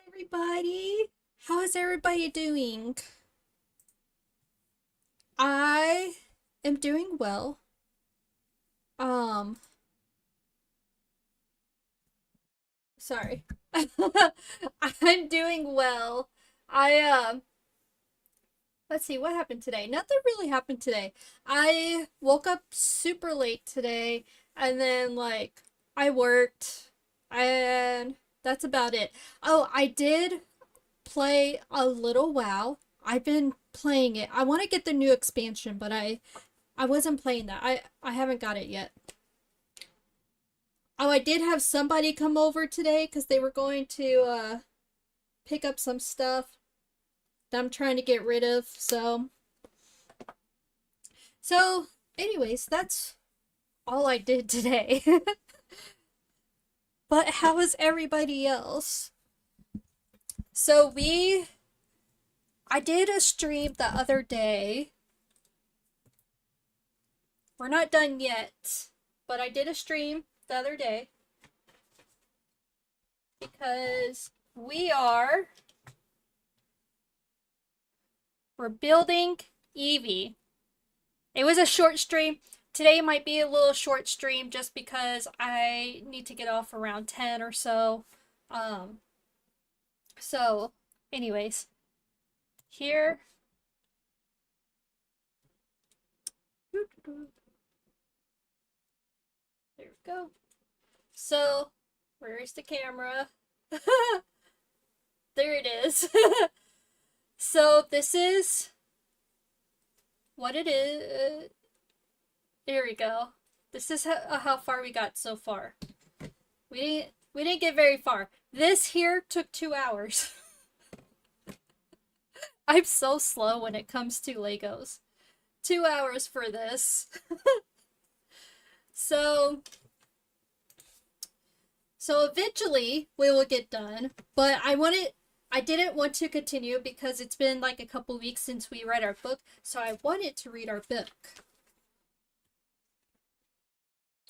Everybody. How is everybody doing? I am doing well. Um, sorry. I'm doing well. I let's see what happened today. Nothing really happened today. I woke up super late today and then I worked and that's about it. Oh, I did play a little WoW. I've been playing it. I want to get the new expansion, but I wasn't playing that. I haven't got it yet. Oh, I did have somebody come over today because they were going to pick up some stuff that I'm trying to get rid of. So anyways, that's all I did today. But how was everybody else? So I did a stream the other day. We're not done yet, but I did a stream the other day because we're building Eevee. It was a short stream. Today might be a little short stream just because I need to get off around 10 or so. Um, so anyways, here. There we go. So, where is the camera? There it is. So, this is what it is. There we go. This is how far we got so far. We didn't get very far. This here took 2 hours. I'm so slow when it comes to Legos. 2 hours for this. So eventually we will get done, but I didn't want to continue because it's been like a couple weeks since we read our book, so I wanted to read our book.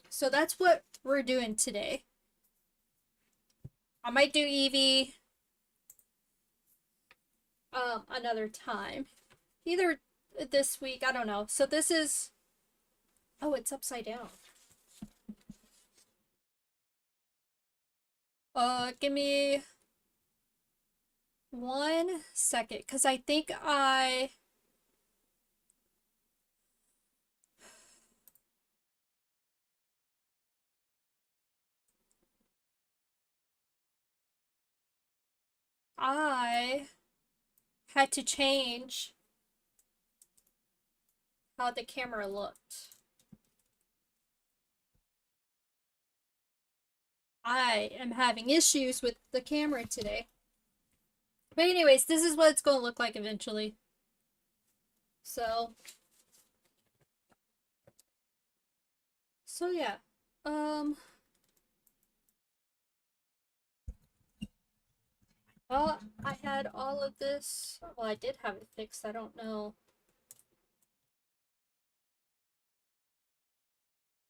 So that's what we're doing today. I might do Eevee another time. Either this week, I don't know. So this is, oh, it's upside down. Give me 1 second, because I think I had to change how the camera looked. I am having issues with the camera today. But anyways, this is what it's going to look like eventually. So yeah. Well, I had all of this. Well, I did have it fixed. I don't know.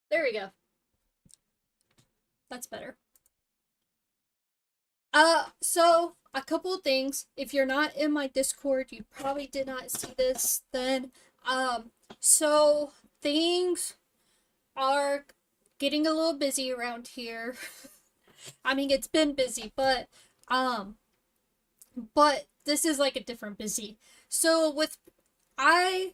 There we go. That's better. So a couple of things. If you're not in my Discord, you probably did not see this then. So things are getting a little busy around here. I mean, it's been busy, but this is like a different busy. So I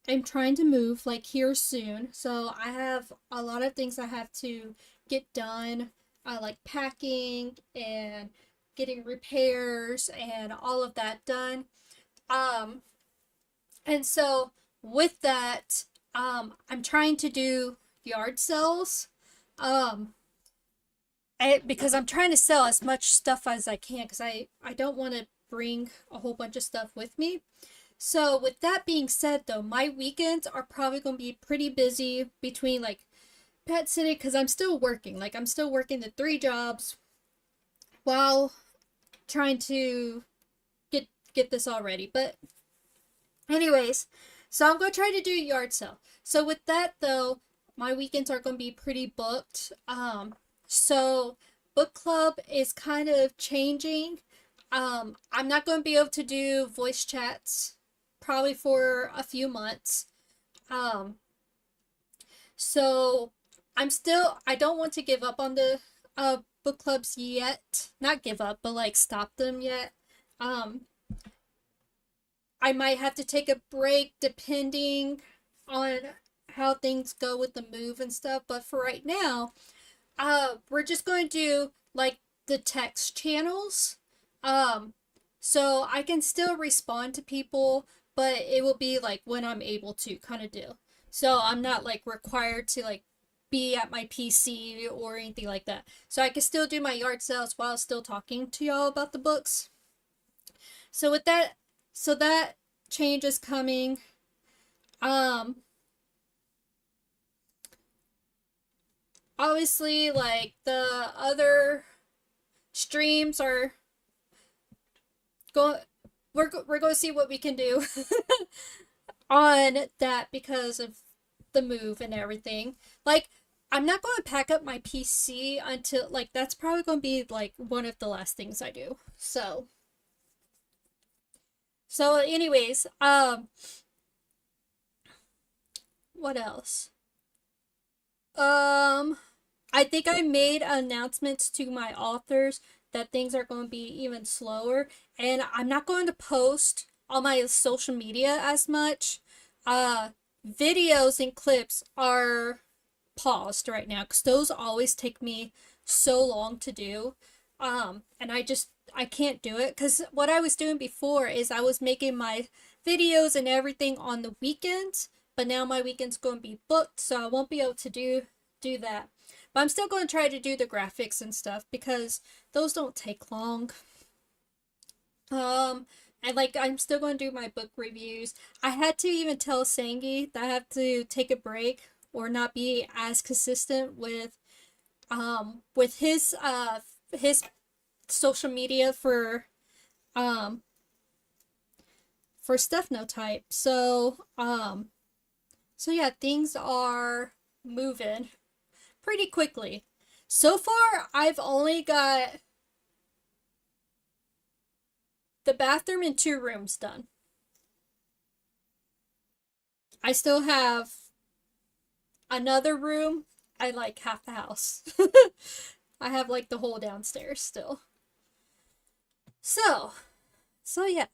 am trying to move like here soon. So I have a lot of things I have to get done, like packing and getting repairs and all of that done. Um, and so with that, I'm trying to do yard sales. Um, because I'm trying to sell as much stuff as I can because I don't want to bring a whole bunch of stuff with me. So with that being said though, my weekends are probably going to be pretty busy between like pet sitting because I'm still working. Like I'm still working the 3 jobs while trying to get this all ready. But anyways, so I'm going to try to do a yard sale. So with that though, my weekends are going to be pretty booked. So book club is kind of changing. I'm not going to be able to do voice chats probably for a few months. Um, so I don't want to give up on the book clubs yet. Not give up, but like stop them yet. Um, I might have to take a break depending on how things go with the move and stuff. But for right now, we're just going to do like the text channels. Um, so I can still respond to people, but it will be like when I'm able to kind of do. So I'm not like required to like be at my PC or anything like that. So I can still do my yard sales while still talking to y'all about the books. So with that, so that change is coming. Um, Obviously, like the other streams are going. We're going to see what we can do on that because of the move and everything. Like, I'm not going to pack up my PC until like that's probably going to be like one of the last things I do. So anyways, what else? I think I made announcements to my authors that things are going to be even slower, and I'm not going to post on my social media as much. Uh, Videos and clips are paused right now because those always take me so long to do. And I can't do it because what I was doing before is I was making my videos and everything on the weekends, but now my weekend's going to be booked, so I won't be able to do that. But I'm still going to try to do the graphics and stuff because those don't take long. Um, and like I'm still going to do my book reviews. I had to even tell Sangi that I have to take a break or not be as consistent with his social media um for Stuff No Type. So yeah, things are moving pretty quickly. So far, I've only got the bathroom and 2 rooms done. I still have another room. I like half the house. I have like the whole downstairs still. So yeah.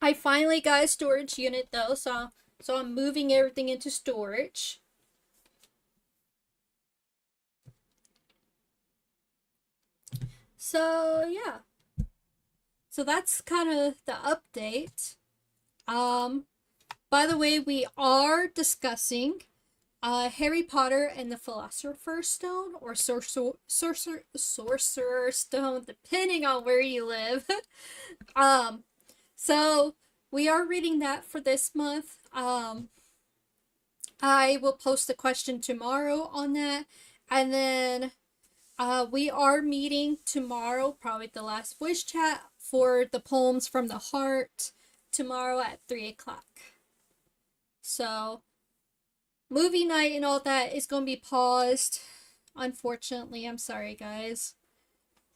I finally got a storage unit though, so I'm moving everything into storage. So yeah. So that's kind of the update. By the way, we are discussing Harry Potter and the Philosopher's Stone, or Sorcerer Stone, depending on where you live. um, so we are reading that for this month. I will post a question tomorrow on that, and then we are meeting tomorrow, probably the last voice chat for the poems from the heart tomorrow at 3 o'clock. So movie night and all that is going to be paused. Unfortunately, I'm sorry, guys.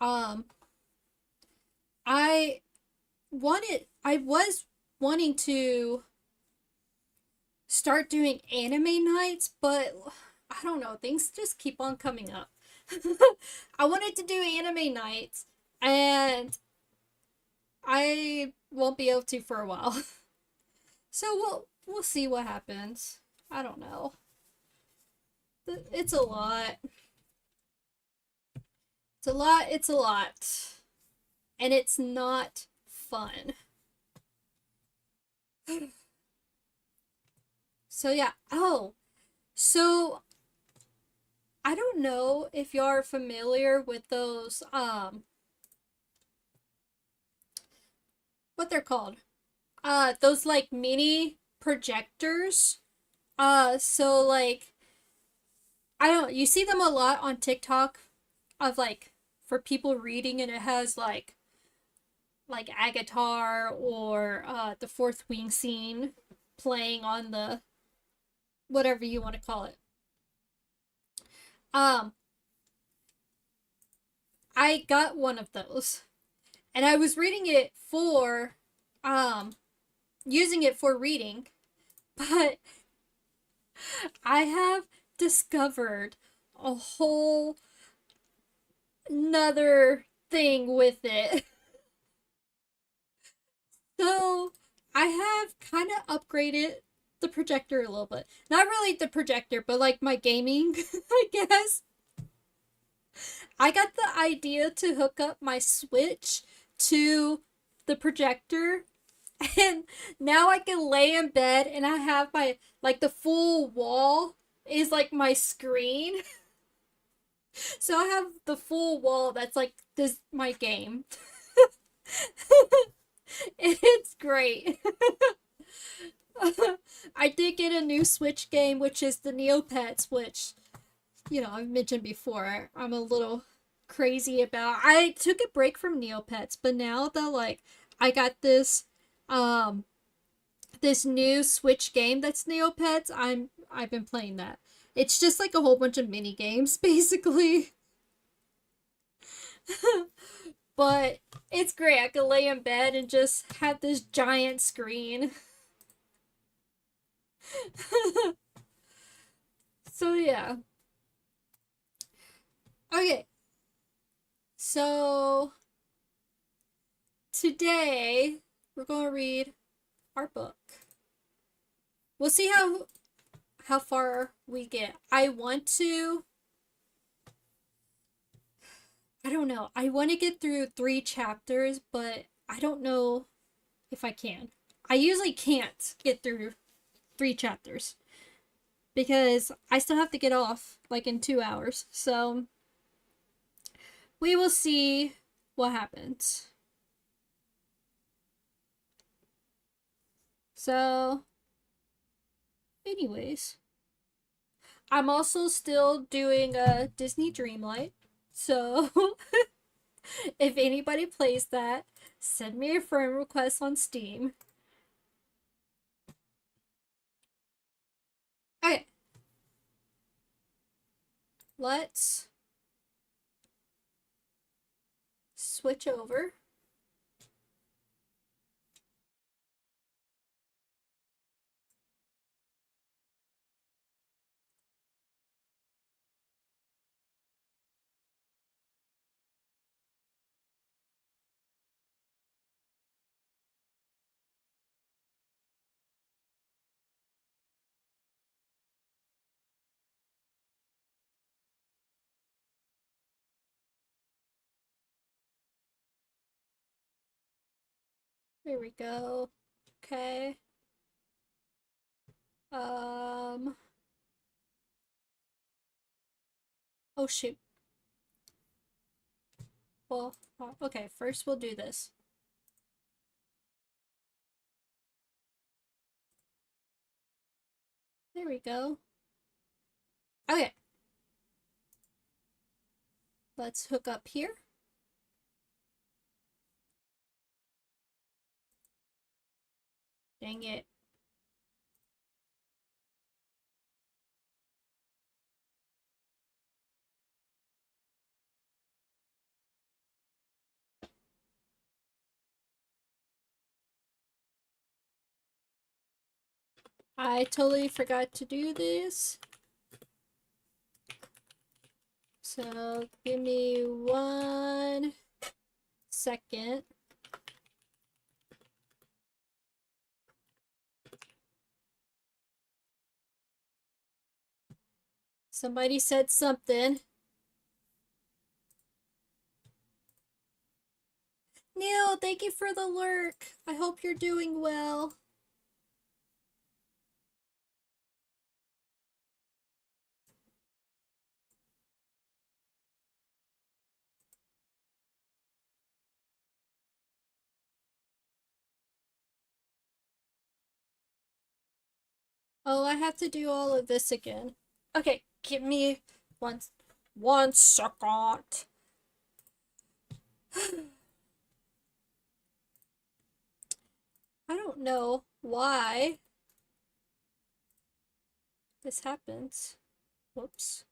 Um, I I was wanting to start doing anime nights, but I don't know, things just keep on coming up. I wanted to do anime nights, and I won't be able to for a while. So we'll see what happens. I don't know. It's a lot. It's a lot. It's a lot. And it's not fun. So yeah. Oh, so I don't know if you are familiar with those what they're called. Those like mini projectors. So like I don't you see them a lot on TikTok of like for people reading, and it has like Agatar or the Fourth Wing scene playing on the whatever you want to call it. Um I got one of those. And I was reading it for um using it for reading, but I have discovered a whole another thing with it. So I have kind of upgraded the projector a little bit. Not really the projector, but like my gaming, I guess. I got the idea to hook up my Switch to the projector, and now I can lay in bed and I have my like the full wall is like my screen. So I have the full wall that's like this my game. It's great. I did get a new Switch game, which is the Neopets, which, I've mentioned before. I'm a little crazy about. I took a break from Neopets, but now that like I got um this new Switch game that's Neopets, I've been playing that. It's just like a whole bunch of mini games, basically. But it's great. I could lay in bed and just have this giant screen. So yeah. Okay. So today we're going to read our book. We'll see how far we get. I don't know. I want to get through 3 chapters, but I don't know if I can. I usually can't get through 3 chapters because I still have to get off like in 2 hours. So we will see what happens. So anyways, I'm also still doing a Disney Dreamlight. So if anybody plays that, send me a friend request on Steam. Okay. Let's switch over. Here we go. Okay. Um. Oh shoot. Well, okay. First we'll do this. There we go. Okay. Let's hook up here. Dang it. I totally forgot to do this. So give me 1 second. Somebody said something. Neil, thank you for the lurk. I hope you're doing well. Oh, I have to do all of this again. Okay, give me one second. I don't know why this happens. Whoops.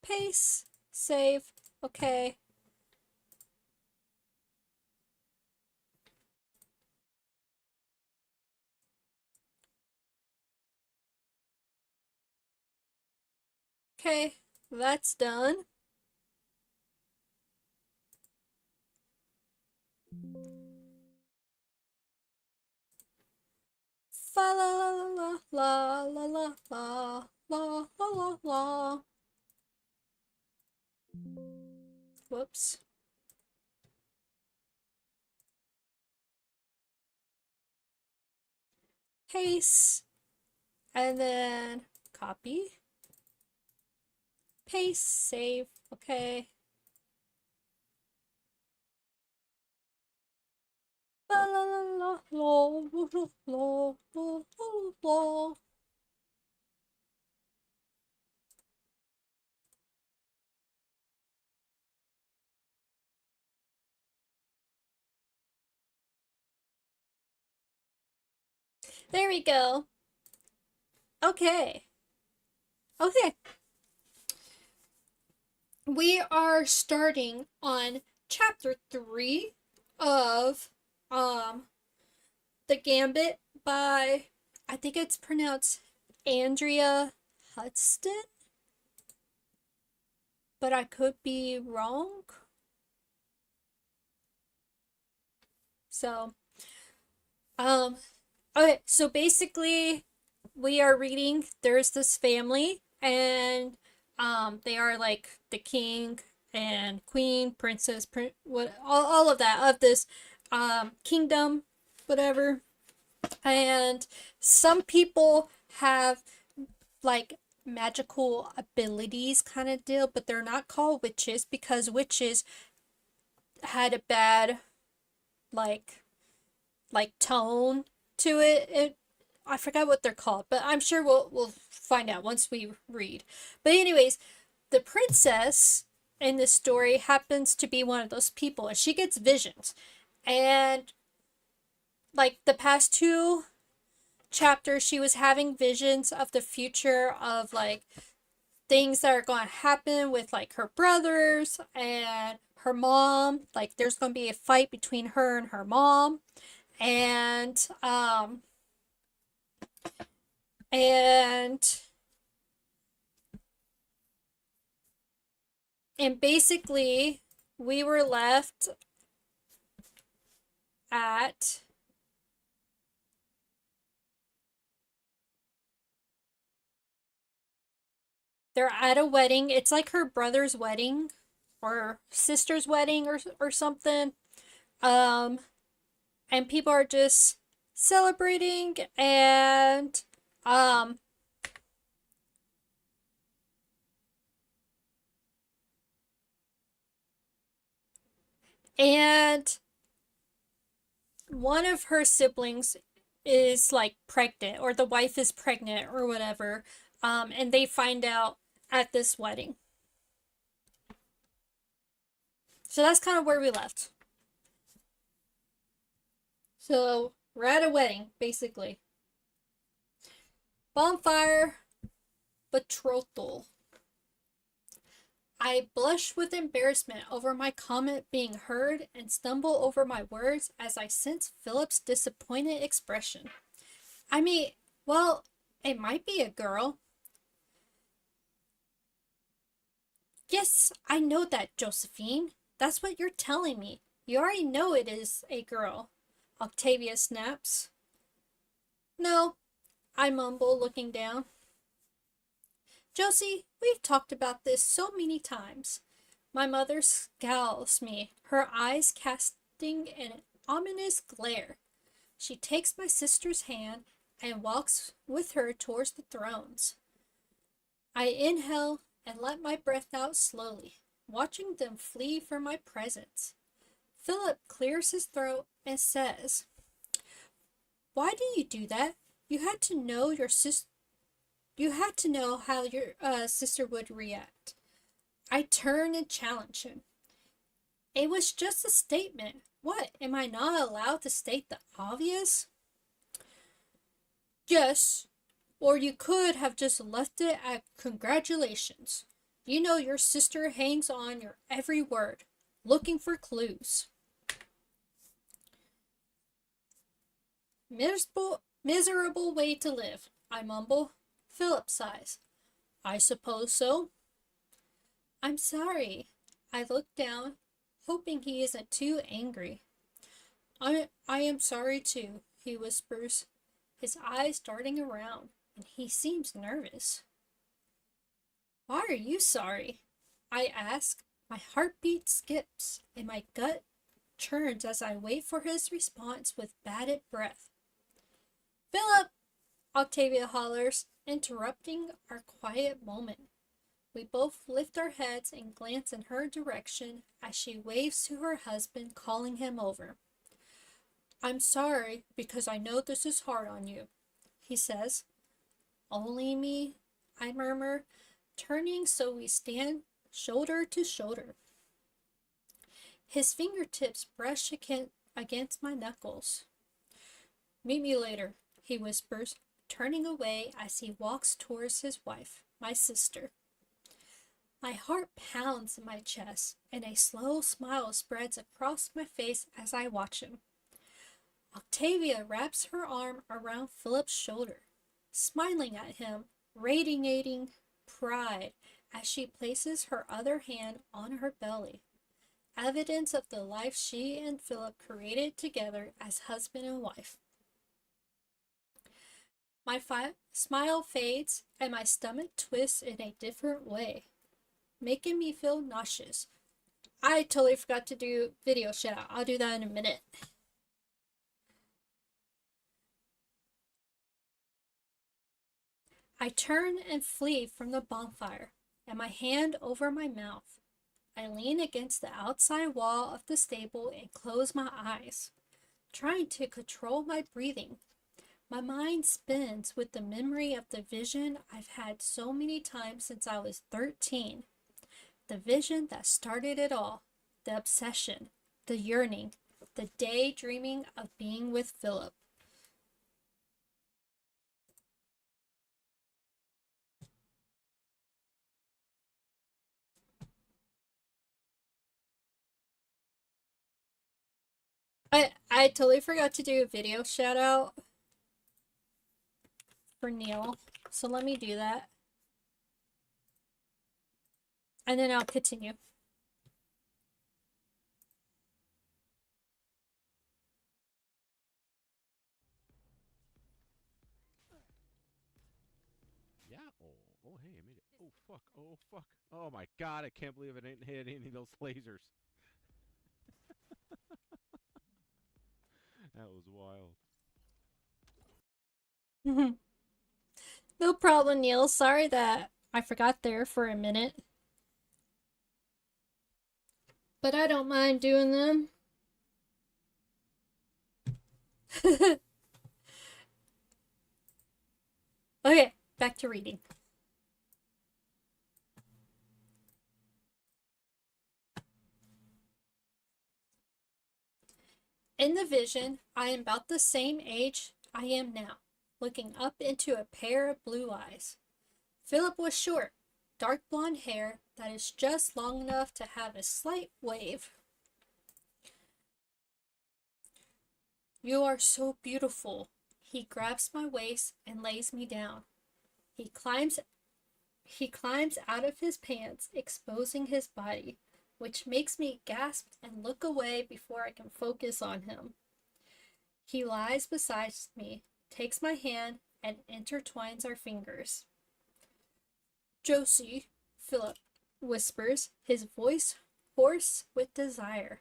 Paste. Save. Okay. Okay, that's done. Fa la la la la la la la la la la la. Whoops. Paste. And then copy. Paste. Save. Okay. La la la la la la la la la la. There we go. Okay. Okay. We are starting on chapter 3 of um The Gambit by, I think it's pronounced Andrea Huston, but I could be wrong. So, um okay, so basically we are reading, there's this family, and they are like the king and queen, princess, what, all of that of this kingdom, whatever. And some people have like magical abilities kind of deal, but they're not called witches because witches had a bad like tone to it. I forgot what they're called, but I'm sure we'll find out once we read. But anyways, the princess in this story happens to be one of those people, and she gets visions. And like the past two chapters, she was having visions of the future of like things that are going to happen with like her brothers and her mom. Like there's going to be a fight between her and her mom, and and and basically we were left at they're at a wedding. It's like her brother's wedding or sister's wedding or something. Um and people are just celebrating, um and one of her siblings is like pregnant, or the wife is pregnant or whatever. And they find out at this wedding. So that's kind of where we left. So we're at a wedding, basically. Bonfire betrothal. I blush with embarrassment over my comment being heard and stumble over my words as I sense Philip's disappointed expression. I mean, well, it might be a girl. Yes, I know that, Josephine. That's what you're telling me. You already know it is a girl. Octavia snaps. No, I mumble, looking down. Josie, we've talked about this so many times. My mother scowls me, her eyes casting an ominous glare. She takes my sister's hand and walks with her towards the thrones. I inhale and let my breath out slowly, watching them flee from my presence. Philip clears his throat and says, "Why do you do that? You had to know your sis. You had to know how your sister would react." I turn and challenge him. It was just a statement. What, am I not allowed to state the obvious? Yes, or you could have just left it at congratulations. You know your sister hangs on your every word, looking for clues. Miserable way to live, I mumble. Philip sighs. I suppose so. I'm sorry. I look down, hoping he isn't too angry. I am sorry too, he whispers, his eyes darting around, and he seems nervous. Why are you sorry? I ask. My heartbeat skips, and my gut churns as I wait for his response with bated breath. Philip! Octavia hollers, interrupting our quiet moment. We both lift our heads and glance in her direction as she waves to her husband, calling him over. I'm sorry because I know this is hard on you, he says. Only me, I murmur, turning so we stand shoulder to shoulder. His fingertips brush against my knuckles. Meet me later, he whispers, turning away as he walks towards his wife, my sister. My heart pounds in my chest, and a slow smile spreads across my face as I watch him. Octavia wraps her arm around Philip's shoulder, smiling at him, radiating pride as she places her other hand on her belly, evidence of the life she and Philip created together as husband and wife. My smile fades and my stomach twists in a different way, making me feel nauseous. I totally forgot to do video shout out. I'll do that in a minute. I turn and flee from the bonfire, and my hand over my mouth. I lean against the outside wall of the stable and close my eyes, trying to control my breathing. My mind spins with the memory of the vision I've had so many times since I was 13. The vision that started it all, the obsession, the yearning, the daydreaming of being with Philip. I totally forgot to do a video shout out for Neil, so let me do that. And then I'll continue. Yeah. Oh, hey, I made it. Oh, fuck. Oh, fuck. Oh, my God. I can't believe I didn't hit any of those lasers. That was wild. No problem, Neil. Sorry that I forgot there for a minute. But I don't mind doing them. Okay, back to reading. In the vision, I am about the same age I am now, looking up into a pair of blue eyes. Philip was short, dark blonde hair that is just long enough to have a slight wave. You are so beautiful. He grabs my waist and lays me down. He climbs He climbs out of his pants, exposing his body, which makes me gasp and look away before I can focus on him. He lies beside me, takes my hand, and intertwines our fingers. Josie, Philip whispers, his voice hoarse with desire.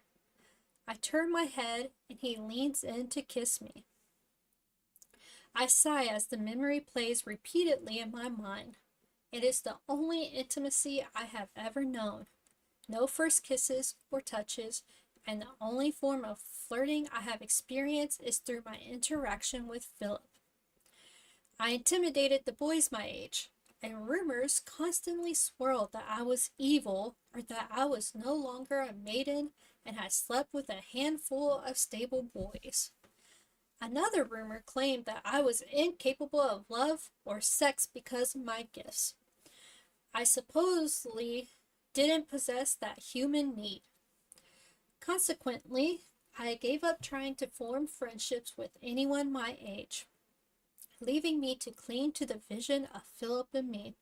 I turn my head, and he leans in to kiss me. I sigh as the memory plays repeatedly in my mind. It is the only intimacy I have ever known. No first kisses or touches, and the only form of flirting I have experienced is through my interaction with Philip. I intimidated the boys my age, and rumors constantly swirled that I was evil or that I was no longer a maiden and had slept with a handful of stable boys. Another rumor claimed that I was incapable of love or sex because of my gifts. I supposedly didn't possess that human need. Consequently, I gave up trying to form friendships with anyone my age, leaving me to cling to the vision of Philip and me,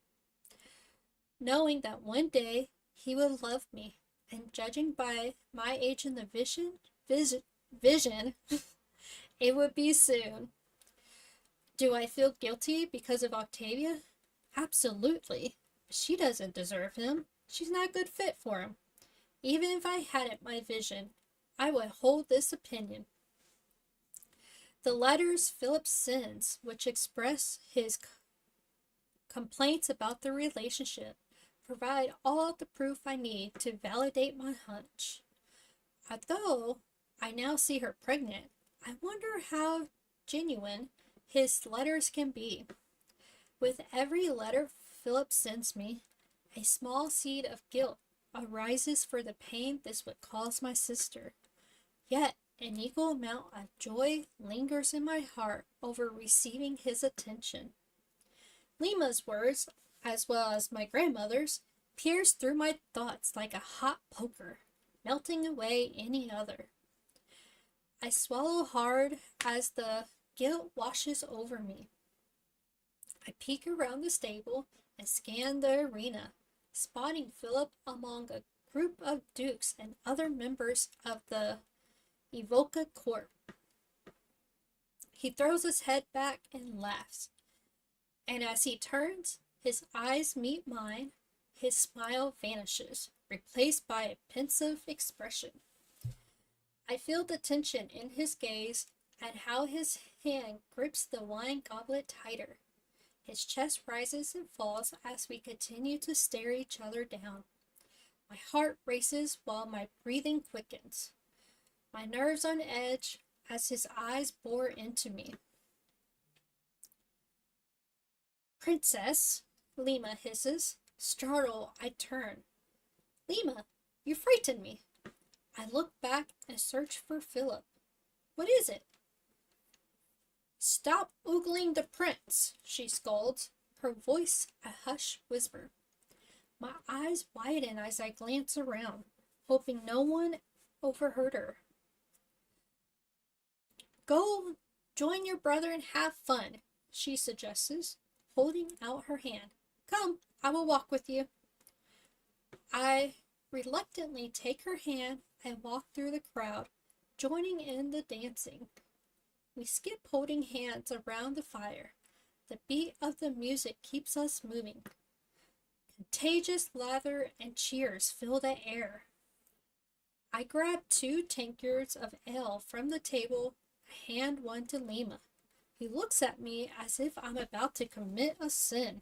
knowing that one day he would love me, and judging by my age in the vision, it would be soon. Do I feel guilty because of Octavia? Absolutely. She doesn't deserve him. She's not a good fit for him. Even if I hadn't my vision, I would hold this opinion. The letters Philip sends, which express his complaints about the relationship, provide all the proof I need to validate my hunch. Although I now see her pregnant, I wonder how genuine his letters can be. With every letter Philip sends me, a small seed of guilt arises for the pain this would cause my sister. Yet an equal amount of joy lingers in my heart over receiving his attention. Lima's words, as well as my grandmother's, pierce through my thoughts like a hot poker, melting away any other. I swallow hard as the guilt washes over me. I peek around the stable and scan the arena, spotting Philip among a group of dukes and other members of the Evoca court. He throws his head back and laughs, and as he turns, his eyes meet mine, his smile vanishes, replaced by a pensive expression. I feel the tension in his gaze and how his hand grips the wine goblet tighter. His chest rises and falls as we continue to stare each other down. My heart races while my breathing quickens. My nerves on edge as his eyes bore into me. "Princess," Lima hisses. Startled, I turn. "Lima, you frighten me." I look back and search for Philip. "What is it?" "Stop oogling the prince," she scolds, her voice a hushed whisper. My eyes widen as I glance around, hoping no one overheard her. "Go join your brother and have fun," she suggests, holding out her hand. "Come, I will walk with you." I reluctantly take her hand and walk through the crowd, joining in the dancing. We skip holding hands around the fire. The beat of the music keeps us moving. Contagious laughter and cheers fill the air. I grab 2 tankards of ale from the table, hand one to Lima. He looks at me as if I'm about to commit a sin.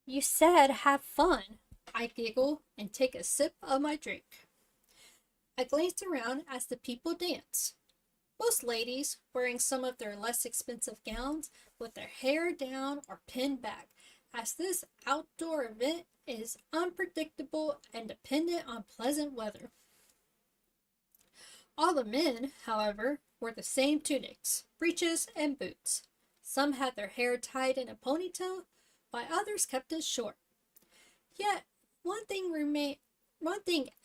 "You said have fun," I giggle and take a sip of my drink. I glance around as the people dance. Most ladies wearing some of their less expensive gowns with their hair down or pinned back, as this outdoor event is unpredictable and dependent on pleasant weather. All the men, however, wore the same tunics, breeches, and boots. Some had their hair tied in a ponytail, while others kept it short. Yet, one thing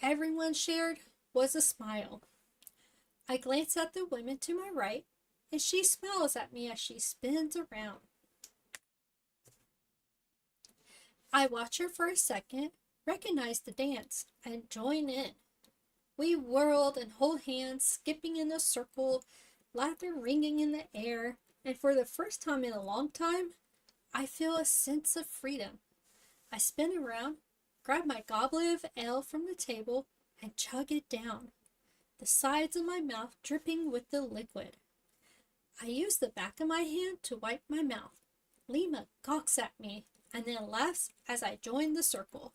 everyone shared was a smile. I glance at the woman to my right, and she smiles at me as she spins around. I watch her for a second, recognize the dance, and join in. We whirled and hold hands, skipping in a circle, laughter ringing in the air, and for the first time in a long time, I feel a sense of freedom. I spin around, grab my goblet of ale from the table, and chug it down, the sides of my mouth dripping with the liquid. I use the back of my hand to wipe my mouth. Lima gawks at me and then laughs as I join the circle.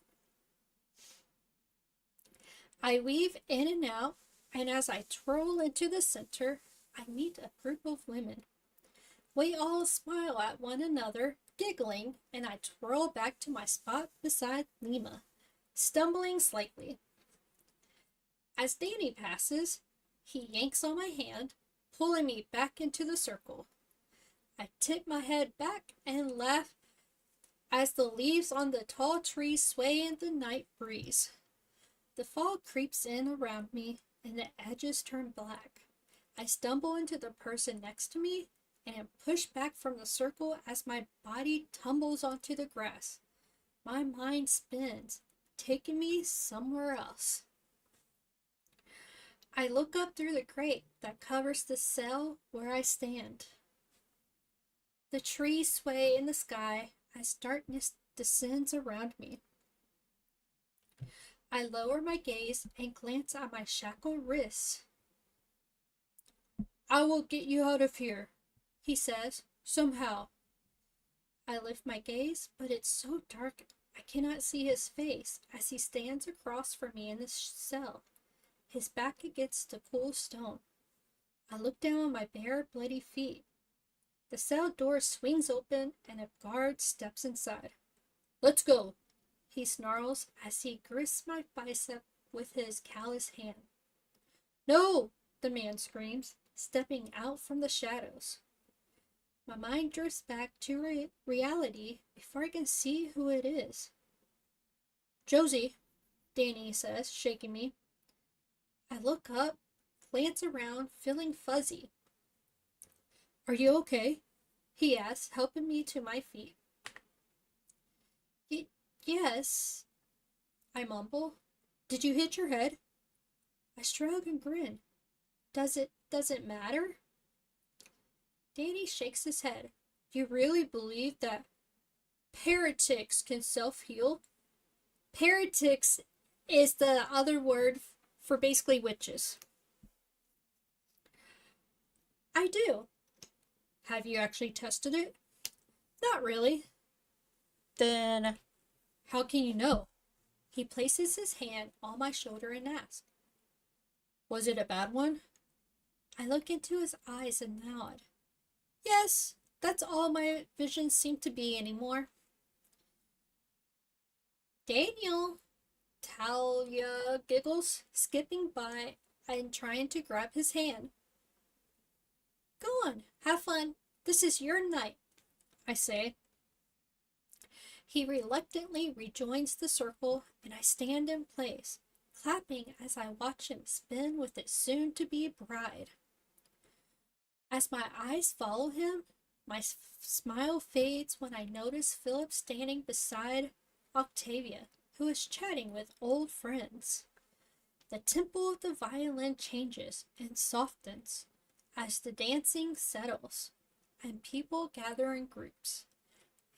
I weave in and out, and as I twirl into the center, I meet a group of women. We all smile at one another, giggling, and I twirl back to my spot beside Lima, stumbling slightly. As Danny passes, he yanks on my hand, pulling me back into the circle. I tip my head back and laugh as the leaves on the tall trees sway in the night breeze. The fog creeps in around me, and the edges turn black. I stumble into the person next to me and am pushed back from the circle as my body tumbles onto the grass. My mind spins, taking me somewhere else. I look up through the grate that covers the cell where I stand. The trees sway in the sky as darkness descends around me. I lower my gaze and glance at my shackled wrists. I will get you out of here, he says, somehow. I lift my gaze, but it's so dark I cannot see his face as he stands across from me in the cell, his back against the cool stone. I look down at my bare, bloody feet. The cell door swings open and a guard steps inside. Let's go, he snarls as he grasps my bicep with his callous hand. No, the man screams, stepping out from the shadows. My mind drifts back to reality before I can see who it is. Josie, Danny says, shaking me. I look up, glance around, feeling fuzzy. Are you okay? He asks, helping me to my feet. Yes, I mumble. Did you hit your head? I shrug and grin. Does it matter? Danny shakes his head. You really believe that paratics can self-heal? Paratics is the other word for basically witches. I do. Have you actually tested it? Not really. Then how can you know? He places his hand on my shoulder and asks, was it a bad one? I look into his eyes and nod. Yes, that's all my visions seem to be anymore. Daniel, Talia giggles, skipping by and trying to grab his hand. Go on, have fun. This is your night, I say. He reluctantly rejoins the circle, and I stand in place, clapping as I watch him spin with his soon-to-be bride. As my eyes follow him, my smile fades when I notice Philip standing beside Octavia, who is chatting with old friends. The tempo of the violin changes and softens as the dancing settles, and people gather in groups,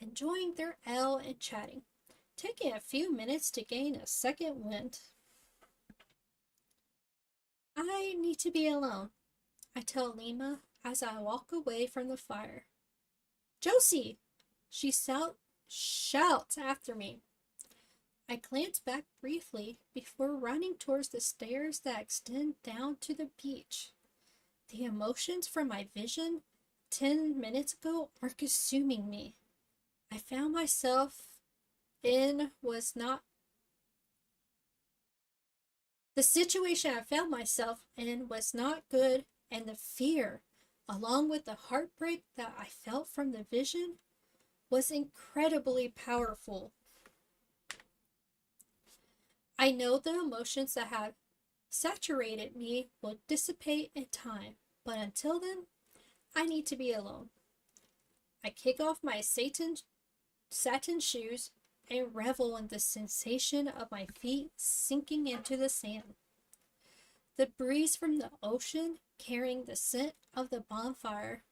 enjoying their ale and chatting, taking a few minutes to gain a second wind. I need to be alone, I tell Lima as I walk away from the fire. Josie! She shouts after me. I glance back briefly before running towards the stairs that extend down to the beach. The emotions from my vision 10 minutes ago are consuming me. I found myself in was not the situation I found myself in was not good, and the fear, along with the heartbreak that I felt from the vision, was incredibly powerful. I know the emotions that have saturated me will dissipate in time, but until then, I need to be alone. I kick off my satin shoes and revel in the sensation of my feet sinking into the sand. The breeze from the ocean, carrying the scent of the bonfire,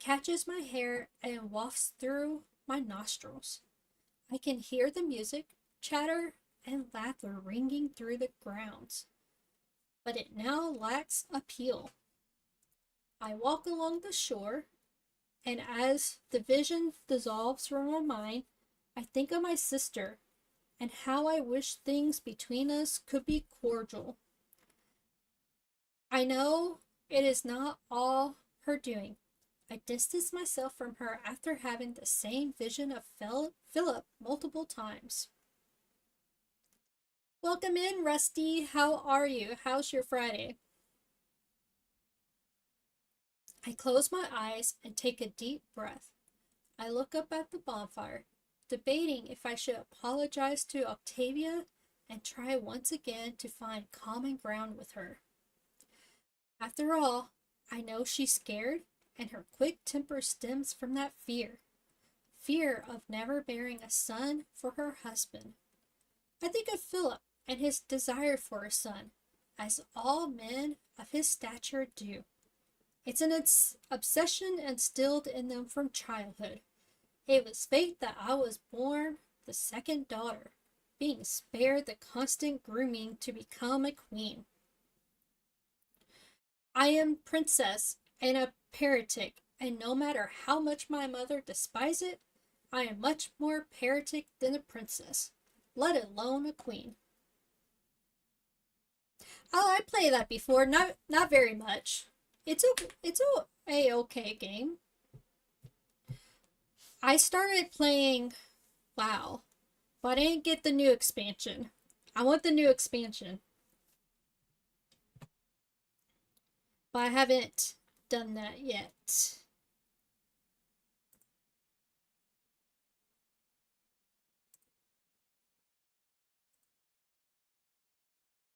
catches my hair and wafts through my nostrils. I can hear the music, chatter, and laughter ringing through the grounds, but it now lacks appeal. I walk along the shore, and as the vision dissolves from my mind, I think of my sister and how I wish things between us could be cordial. I know it is not all her doing. I distance myself from her after having the same vision of Philip multiple times. Welcome in, Rusty. How are you? How's your Friday? I close my eyes and take a deep breath. I look up at the bonfire, debating if I should apologize to Octavia and try once again to find common ground with her. After all, I know she's scared, and her quick temper stems from that fear of never bearing a son for her husband. I think of Philip and his desire for a son, as all men of his stature do. It's an obsession instilled in them from childhood. It was fate that I was born the second daughter, being spared the constant grooming to become a queen. I am princess and a heretic, and no matter how much my mother despises it, I am much more heretic than a princess, let alone a queen. Oh, I played that before, not very much. It's a okay game. I started playing WoW, but I didn't get the new expansion. I want the new expansion, but I haven't done that yet.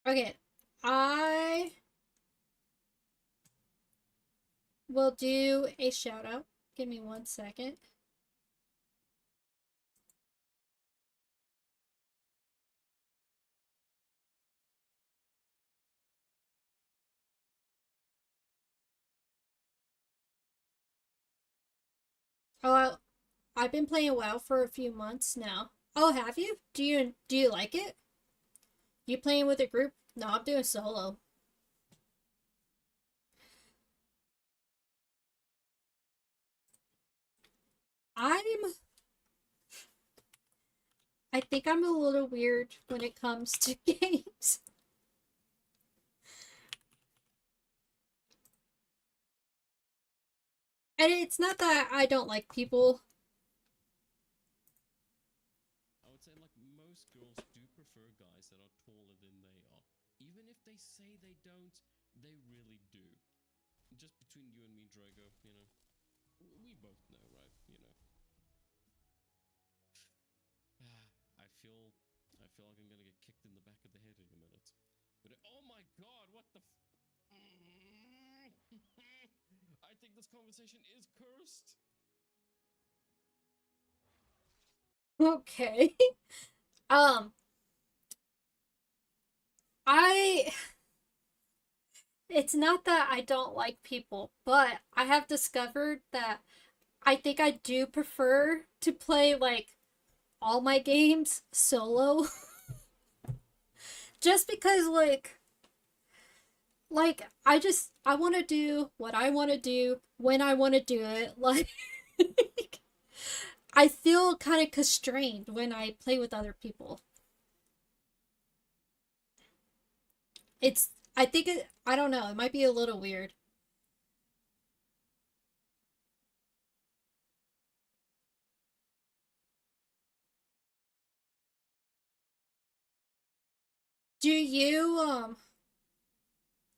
Okay, I will do a shout out. Give me 1 second. Oh, I've been playing WoW for a few months now. Oh, have you? Do you like it? You playing with a group? No, I'm doing solo. I'm I think I'm a little weird when it comes to games. And it's not that I don't like people. I would say like most girls do prefer guys that are taller than they are. Even if they say they don't, they really do. Just between you and me, Drago, you know. We both know, right? You know. I feel like I'm gonna get kicked in the back of the head in a minute. But oh my god, what the I think this conversation is cursed. Okay. Um, I it's not that I don't like people, but I have discovered that I think I do prefer to play like all my games solo. Just because I want to do what I want to do when I want to do it. Like I feel kind of constrained when I play with other people. I don't know, it might be a little weird. Do you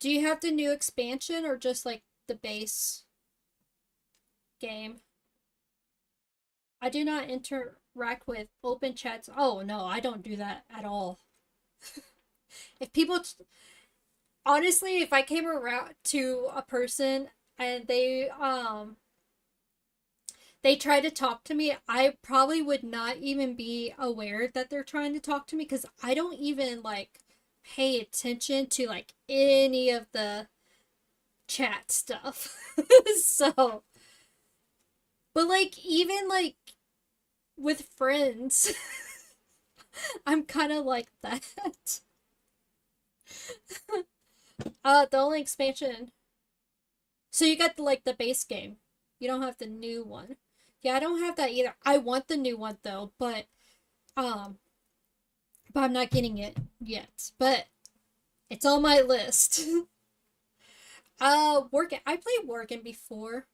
do you have the new expansion or just like the base game? I do not interact with open chats. Oh no, I don't do that at all. If people honestly, if I came around to a person and they try to talk to me, I probably would not even be aware that they're trying to talk to me because I don't even like pay attention to like any of the chat stuff. So, but like even like with friends, I'm kind of like that. The only expansion. So you got like the base game. You don't have the new one. Yeah, I don't have that either. I want the new one though, um but I'm not getting it yet. But it's on my list. Working. I played Working before.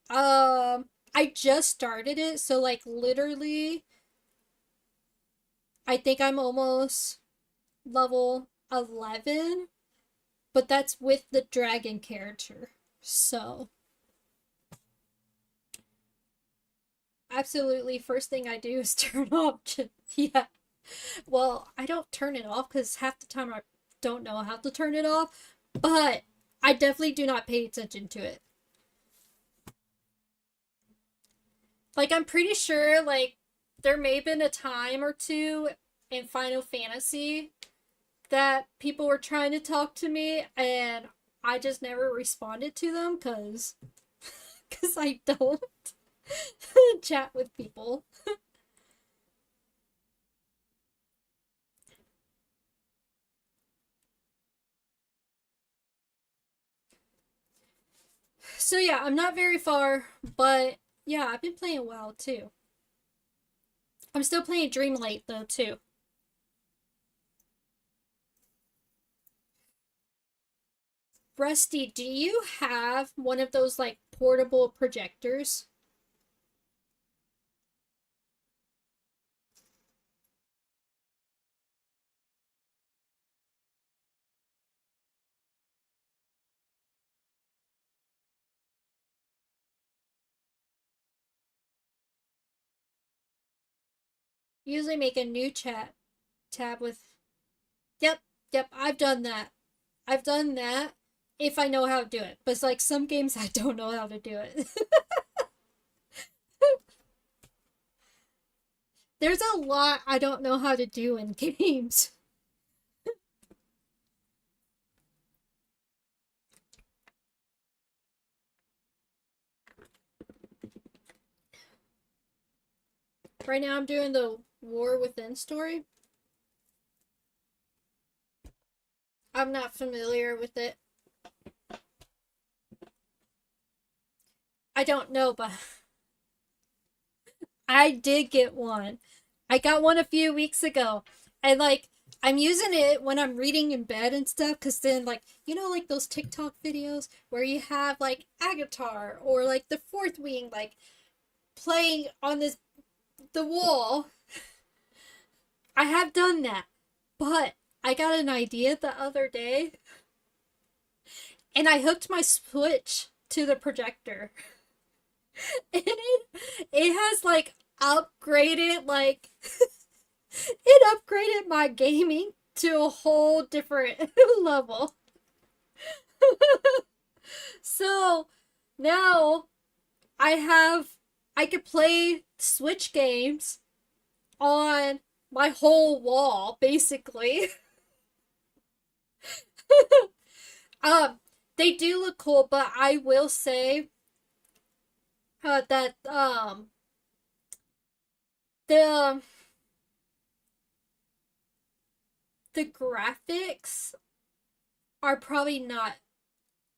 I just started it, so like literally I think I'm almost level 11, but that's with the dragon character. So, Absolutely. First thing I do is turn off. Yeah. Well, I don't turn it off because half the time I don't know how to turn it off, but I definitely do not pay attention to it. Like, I'm pretty sure, like, there may have been a time or two in Final Fantasy that people were trying to talk to me and I just never responded to them because I don't chat with people. So yeah, I'm not very far, but yeah, I've been playing WoW too. I'm still playing Dreamlight though too. Rusty, do you have one of those like portable projectors? Usually make a new chat tab with. Yep, yep, I've done that. I've done that if I know how to do it. But it's like some games I don't know how to do it. There's a lot I don't know how to do in games. Right now I'm doing the War Within story. I'm not familiar with it. I don't know, but I did get one. I got one a few weeks ago. And like I'm using it when I'm reading in bed and stuff cuz then like like those TikTok videos where you have like Avatar or like the fourth wing like playing on the wall. I have done that. But I got an idea the other day and I hooked my Switch to the projector. And it has like upgraded like it upgraded my gaming to a whole different level. So now I have I could play Switch games on my whole wall basically. um they do look cool, but I will say that the the graphics are probably not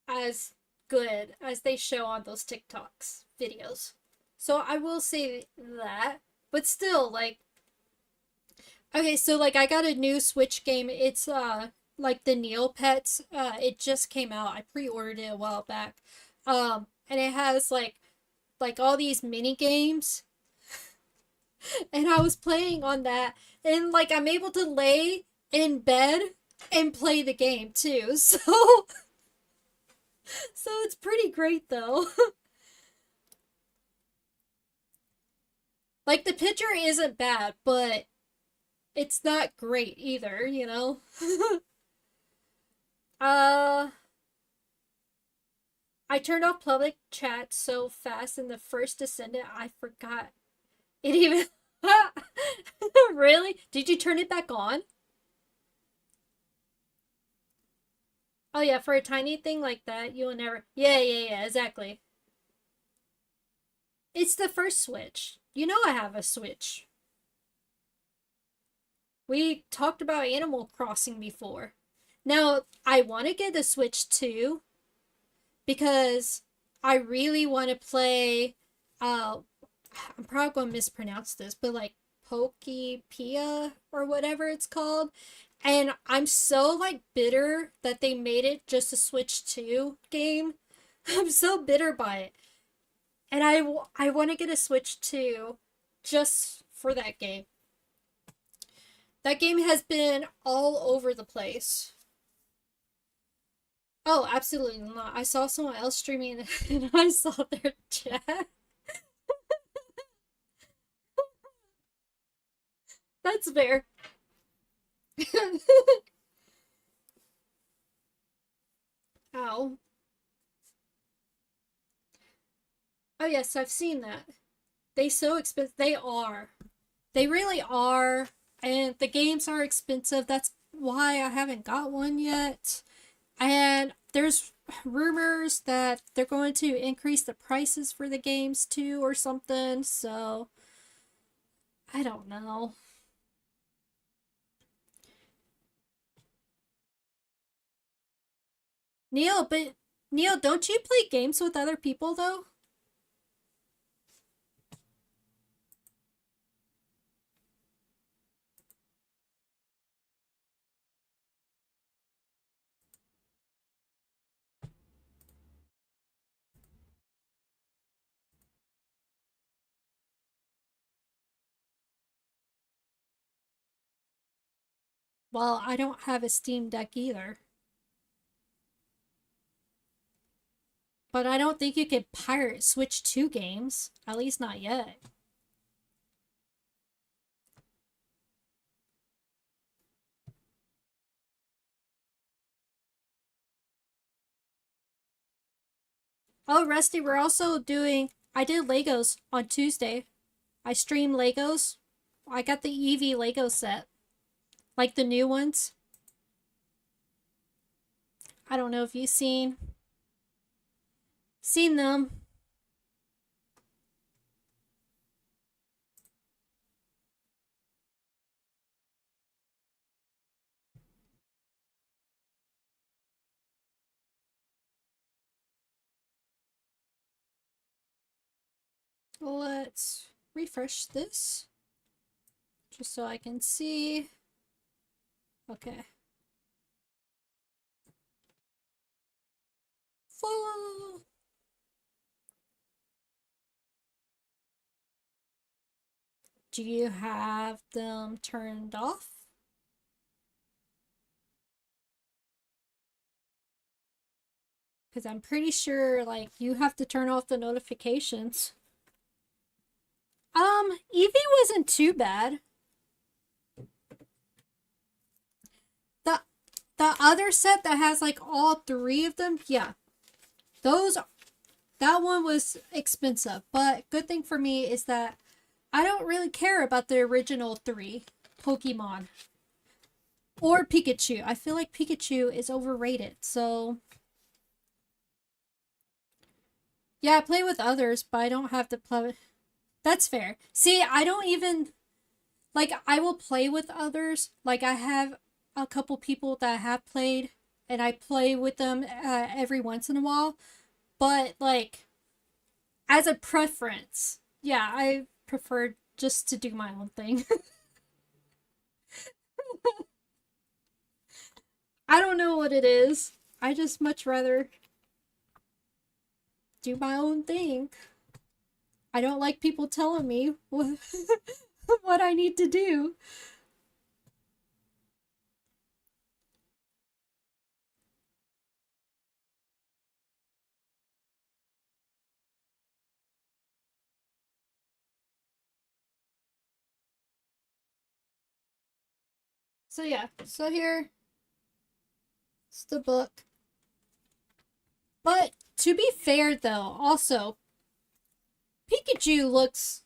as good as they show on those TikToks videos. So I will say that, but still like okay, so like I got a new Switch game. It's like the Neopets. It just came out. I pre-ordered it a while back. And it has like all these mini games and I was playing on that and like I'm able to lay in bed and play the game too. So it's pretty great though. Like the picture isn't bad, but it's not great either. uh I turned off public chat so fast in the first Descendant I forgot it even. Really? Did you turn it back on? Oh yeah, for a tiny thing like that, you will never. Yeah, yeah, yeah, exactly. It's the first Switch. You know I have a Switch. We talked about Animal Crossing before. Now, I want to get a Switch too because I really want to play I'm probably going to mispronounce this, but like Pokepia or whatever it's called. And I'm so like bitter that they made it just a Switch 2 game. I'm so bitter by it. And I want to get a Switch 2 just for that game. That game has been all over the place. Oh, absolutely not. I saw someone else streaming and I saw their chat. That's fair. Ow. Oh yes, I've seen that. They so expensive. They are. They really are. And the games are expensive. That's why I haven't got one yet. And there's rumors that they're going to increase the prices for the games too or something. So I don't know. Neil, don't you play games with other people though? Well, I don't have a Steam Deck either. But I don't think you could pirate Switch 2 games. At least not yet. Oh, Rusty, we're also doing. I did Legos on Tuesday. I streamed Legos. I got the Eevee Lego set. Like the new ones. I don't know if you've seen them. Let's refresh this. Just so I can see. Okay. Full. Do you have them turned off? Because I'm pretty sure, like, you have to turn off the notifications. Eevee wasn't too bad. The the other set that has like all three of them, yeah. That one was expensive, but good thing for me is that I don't really care about the original three Pokemon. Or Pikachu. I feel like Pikachu is overrated, so yeah, I play with others, but I don't have to play. That's fair. See, I don't even like I will play with others. Like I have a couple people that I have played and I play with them every once in a while, but like as a preference, yeah, I prefer just to do my own thing. I don't know what it is. I just much rather do my own thing. I don't like people telling me what, what I need to do. So yeah, so here's the book. But to be fair though, also Pikachu looks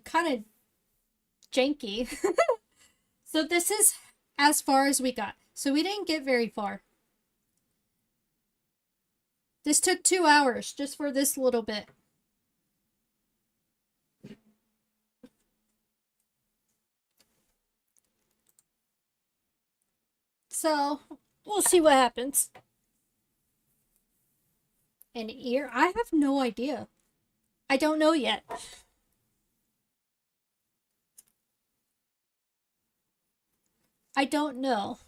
kind of janky. So this is as far as we got. So we didn't get very far. This took 2 hours just for this little bit. So we'll see what happens. An ear? I have no idea. I don't know yet. I don't know.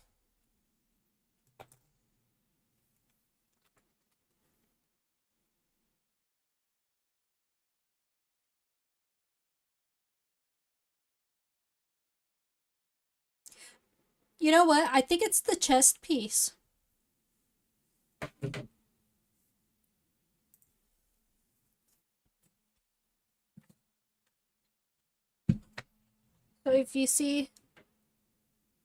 You know what? I think it's the chest piece. So if you see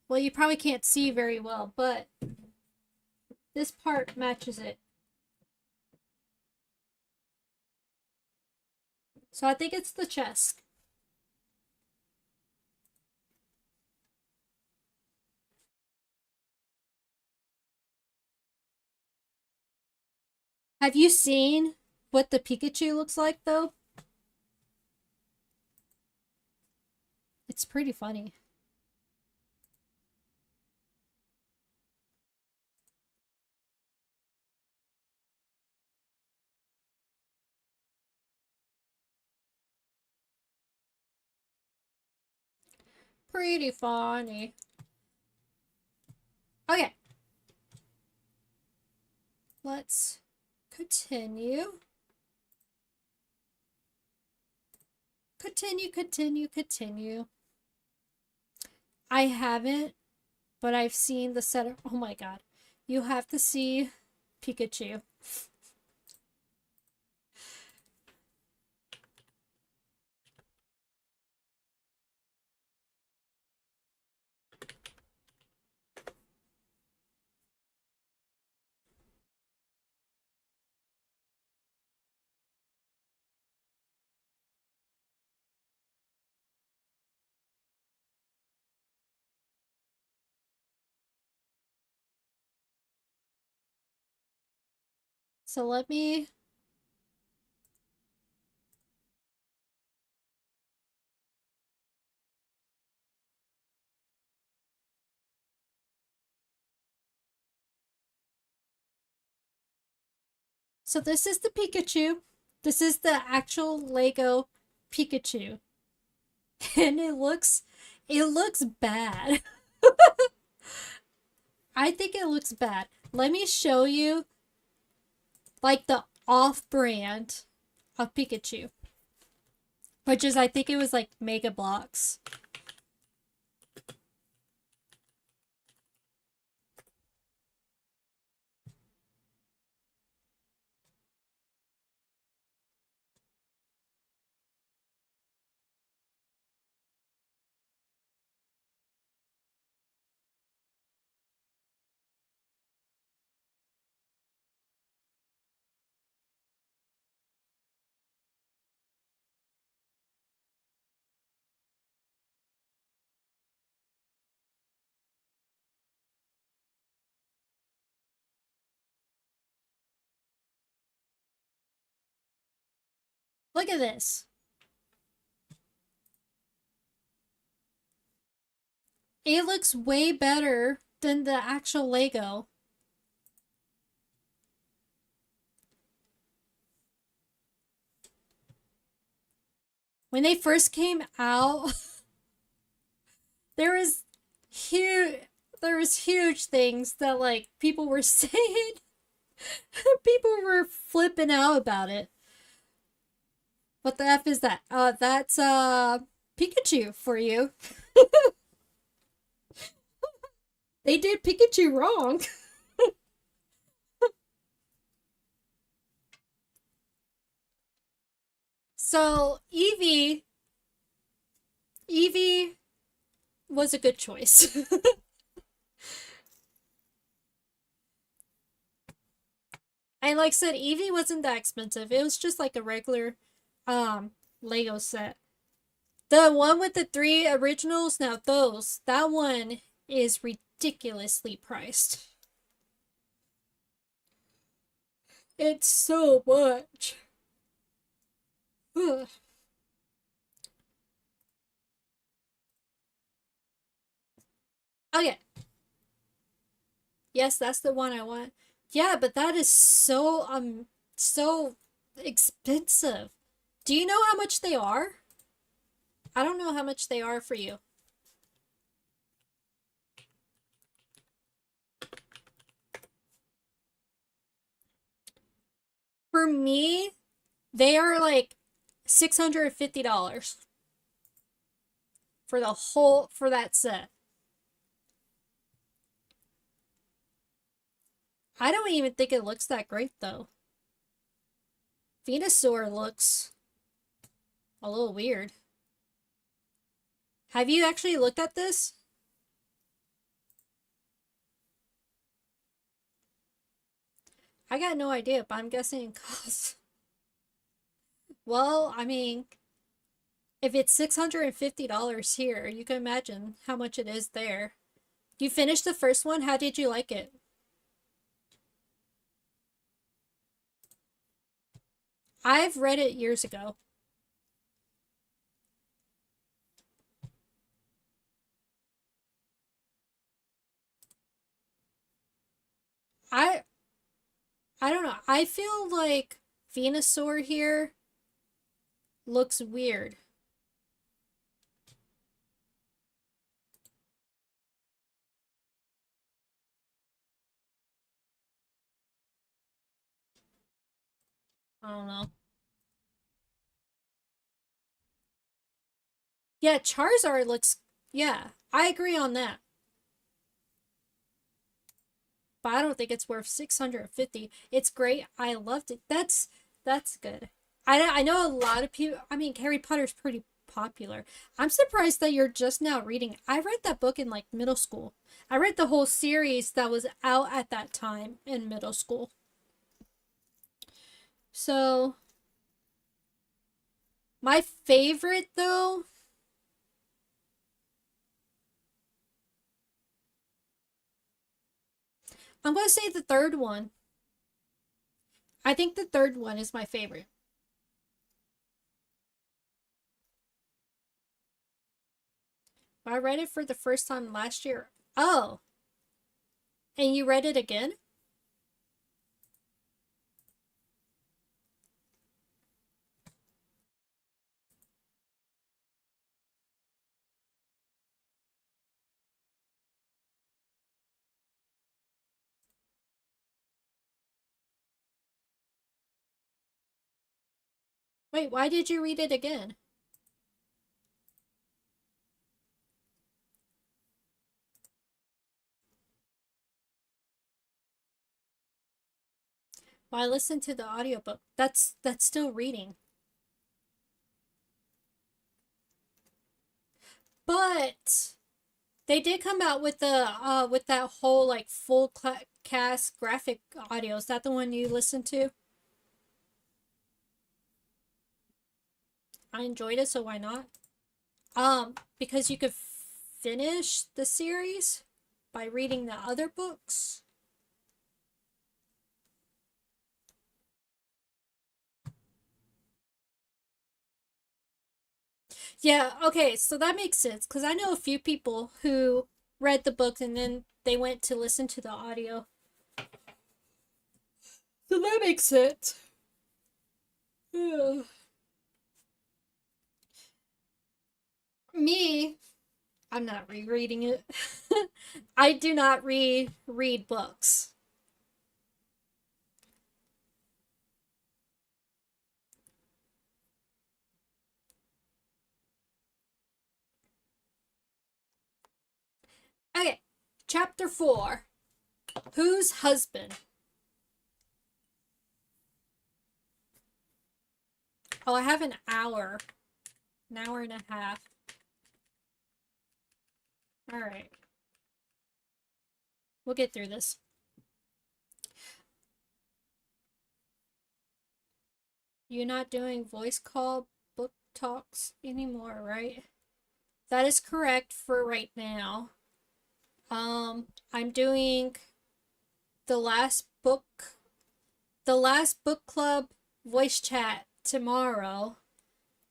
Well, you probably can't see very well, but this part matches it. So I think it's the chest. Have you seen what the Pikachu looks like, though? It's pretty funny. Pretty funny. Okay. Let's continue. Continue. I haven't, but I've seen the setup. Oh my god. You have to see Pikachu. So let me. So this is the Pikachu. This is the actual Lego Pikachu. And it looks bad. I think it looks bad. Let me show you like the off-brand of Pikachu. Which is, I think it was like Mega Bloks. Look at this. It looks way better than the actual Lego. When they first came out, there was huge things that like people were saying. People were flipping out about it. What the F is that? That's Pikachu for you. They did Pikachu wrong. So Eevee was a good choice. And like I said, Eevee wasn't that expensive. It was just like a regular Lego set. The one with the 3 originals, now that one is ridiculously priced. It's so much. Ugh. Okay. Yes, that's the one I want. Yeah, but that is so expensive. Do you know how much they are? I don't know how much they are for you. For me, they are like $650 for that set. I don't even think it looks that great though. Venusaur looks a little weird. Have you actually looked at this? I got no idea, but I'm guessing it costs. Well, I mean, if it's $650 here, you can imagine how much it is there. You finished the first one? How did you like it? I've read it years ago. I I don't know. I feel like Venusaur here looks weird. I don't know. Yeah, Charizard looks, yeah, I agree on that. But I don't think it's worth 650. It's great. I loved it. That's good. I know a lot of people, I mean, Harry Potter's pretty popular. I'm surprised that you're just now reading it. I read that book in like middle school. I read the whole series that was out at that time in middle school. So, my favorite though, I'm going to say the third one. I think the third one is my favorite. I read it for the first time last year. Oh, and you read it again? Wait, why did you read it again? Well, I listened to the audiobook. That's still reading. But they did come out with that whole like full cast graphic audio. Is that the one you listened to? I enjoyed it, so why not? Because you could finish the series by reading the other books. Yeah, okay, so that makes sense because I know a few people who read the book and then they went to listen to the audio. So that makes sense. Me, I'm not rereading it. I do not reread books. Okay, chapter 4. Whose husband? Oh, I have an hour. An hour and a half. Alright. We'll get through this. You're not doing voice call book talks anymore, right? That is correct for right now. I'm doing the last book the last book club voice chat tomorrow,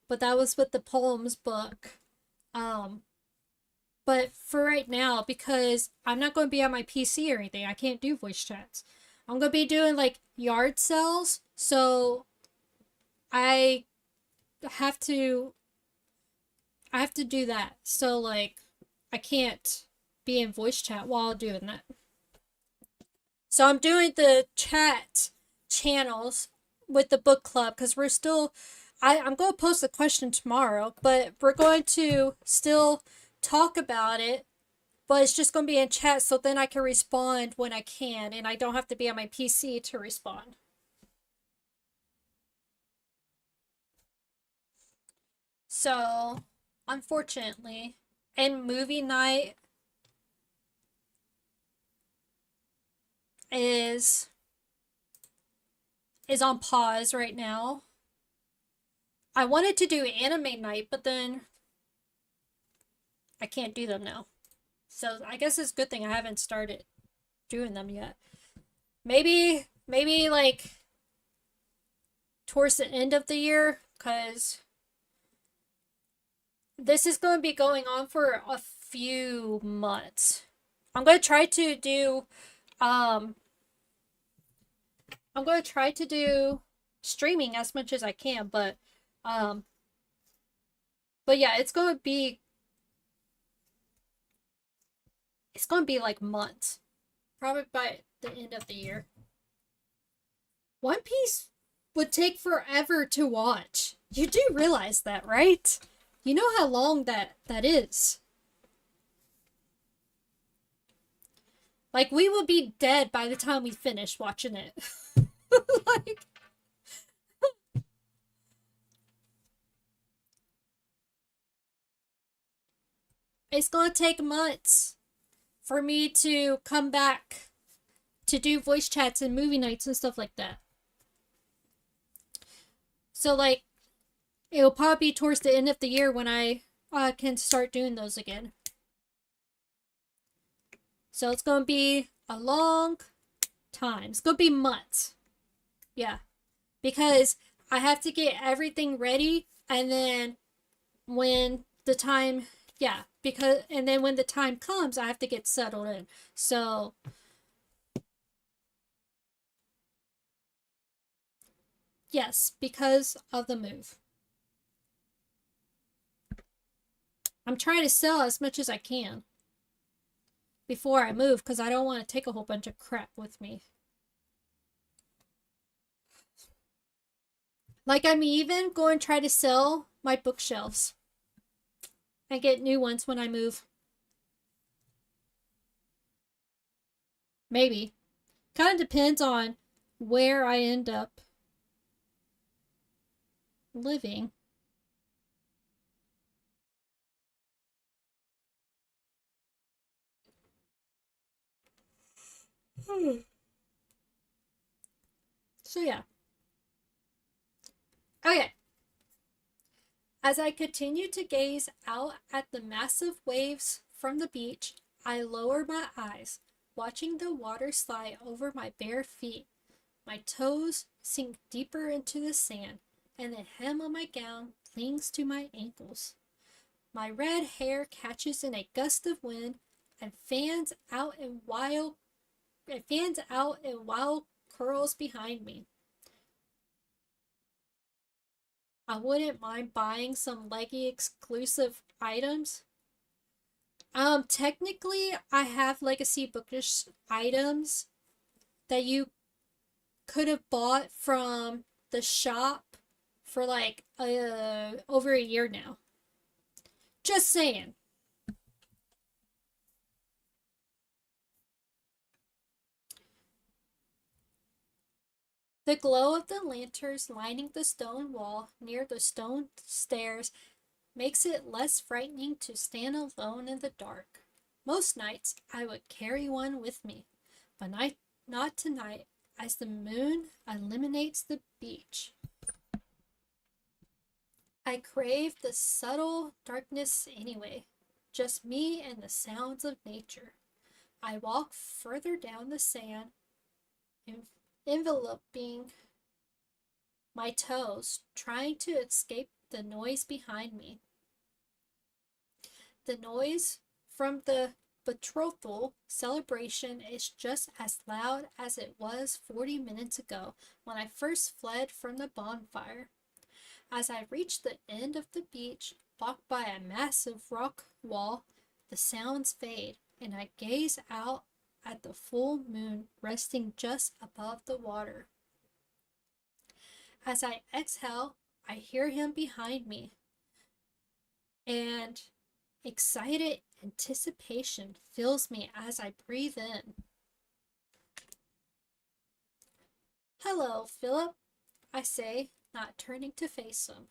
but that was with the poems book. Um, but for right now, because I'm not going to be on my PC or anything, I can't do voice chats. I'm going to be doing like yard sales, so I have to I have to do that. So like I can't be in voice chat while doing that. So I'm doing the chat channels with the book club because we're still I'm going to post a question tomorrow, but we're going to still talk about it, but it's just going to be in chat so then I can respond when I can and I don't have to be on my PC to respond. So, unfortunately, and movie night is is on pause right now. I wanted to do anime night, but then I can't do them now. So I guess it's a good thing I haven't started doing them yet. Maybe like towards the end of the year, because this is going to be going on for a few months. I'm going to try to do um I'm going to try to do streaming as much as I can, um but yeah, it's going to be like months. Probably by the end of the year. One Piece would take forever to watch. You do realize that, right? You know how long that is. Like, we would be dead by the time we finish watching it. Like, it's gonna take months for me to come back to do voice chats and movie nights and stuff like that. So, like, it'll probably be towards the end of the year when I can start doing those again. So it's gonna be a long time. It's gonna be months. Yeah. Because I have to get everything ready, and then when the time, yeah, and then when the time comes, I have to get settled in. So, yes, because of the move. I'm trying to sell as much as I can before I move, because I don't want to take a whole bunch of crap with me. Like, I'm even going to try to sell my bookshelves and get new ones when I move. Maybe. Kind of depends on where I end up living. So, yeah. Okay. As I continue to gaze out at the massive waves from the beach, I lower my eyes, watching the water slide over my bare feet. My toes sink deeper into the sand, and the hem of my gown clings to my ankles. My red hair catches in a gust of wind and fans out in wild curls behind me. I wouldn't mind buying some leggy exclusive items. Technically, I have legacy bookish items that you could have bought from the shop for like over a year now. Just saying. The glow of the lanterns lining the stone wall near the stone stairs makes it less frightening to stand alone in the dark. Most nights I would carry one with me, but not tonight, as the moon illuminates the beach. I crave the subtle darkness anyway, just me and the sounds of nature. I walk further down the sand, enveloping my toes, trying to escape the noise behind me. The noise from the betrothal celebration is just as loud as it was 40 minutes ago when I first fled from the bonfire. As I reach the end of the beach, blocked by a massive rock wall, the sounds fade, and I gaze out at the full moon resting just above the water. As I exhale, I hear him behind me, and excited anticipation fills me as I breathe in. "Hello, Philip," I say, not turning to face him.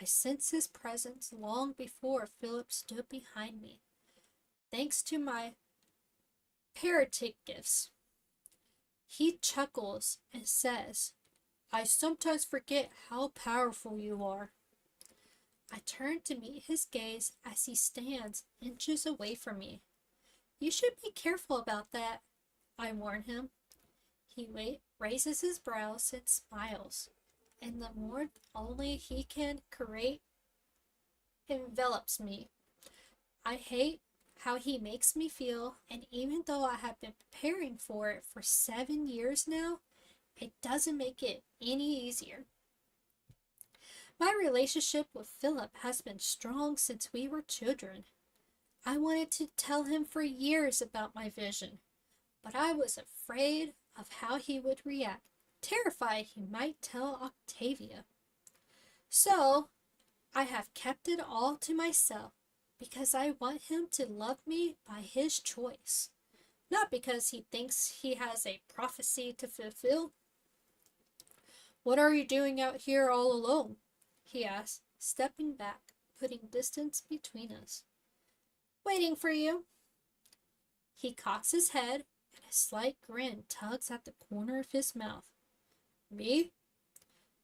I sense his presence long before Philip stood behind me. Thanks to my paratic gifts. He chuckles and says, I sometimes forget how powerful you are. I turn to meet his gaze as he stands inches away from me. You should be careful about that, I warn him. He raises his brows and smiles, and the warmth only he can create envelops me. I hate how he makes me feel, and even though I have been preparing for it for 7 years now, it doesn't make it any easier. My relationship with Philip has been strong since we were children. I wanted to tell him for years about my vision, but I was afraid of how he would react, terrified he might tell Octavia. So, I have kept it all to myself because I want him to love me by his choice, not because he thinks he has a prophecy to fulfill. What are you doing out here all alone? He asked, stepping back, putting distance between us. Waiting for you. He cocks his head, and a slight grin tugs at the corner of his mouth. Me?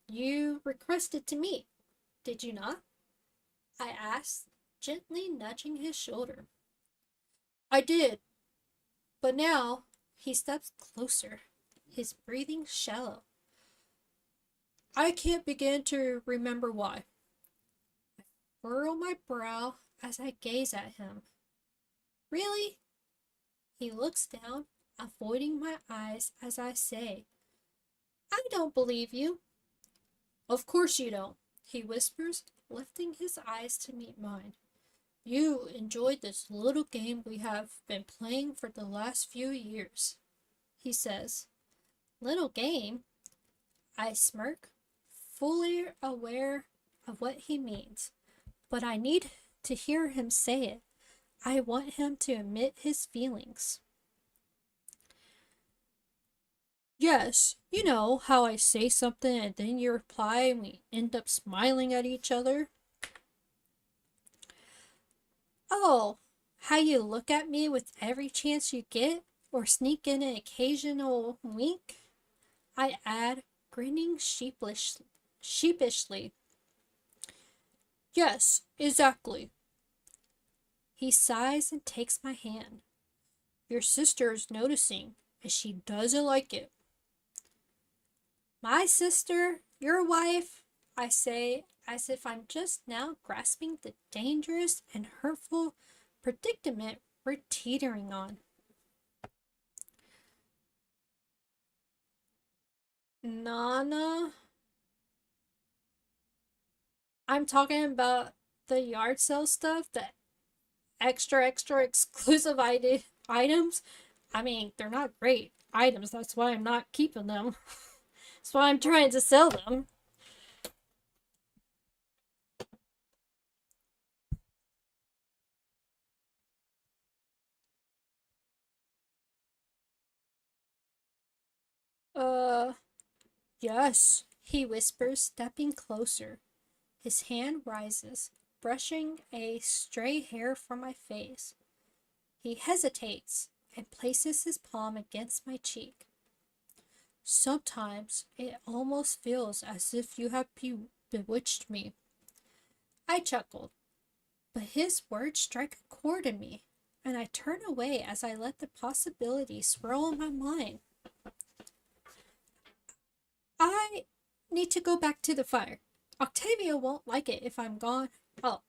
You requested to meet, did you not? I asked, gently nudging his shoulder. I did, but now he steps closer, his breathing shallow. I can't begin to remember why. I furrow my brow as I gaze at him. Really? He looks down, avoiding my eyes as I say, I don't believe you. Of course you don't, he whispers, lifting his eyes to meet mine. You enjoyed this little game we have been playing for the last few years, he says. Little game? I smirk, fully aware of what he means, but I need to hear him say it. I want him to admit his feelings. Yes, you know how I say something and then you reply and we end up smiling at each other. Oh, how you look at me with every chance you get, or sneak in an occasional wink? I add, grinning sheepishly. Yes, exactly. He sighs and takes my hand. Your sister's noticing, and she doesn't like it. My sister, your wife, I say, as if I'm just now grasping the dangerous and hurtful predicament we're teetering on. Nana? I'm talking about the yard sale stuff, the extra exclusive items. I mean, they're not great items, that's why I'm not keeping them. That's why I'm trying to sell them. Uh, yes, he whispers, stepping closer. His hand rises, brushing a stray hair from my face. He hesitates and places his palm against my cheek. Sometimes it almost feels as if you have bewitched me. I chuckled, but his words strike a chord in me, and I turn away as I let the possibility swirl in my mind. I need to go back to the fire. Octavia won't like it if I'm gone. Oh,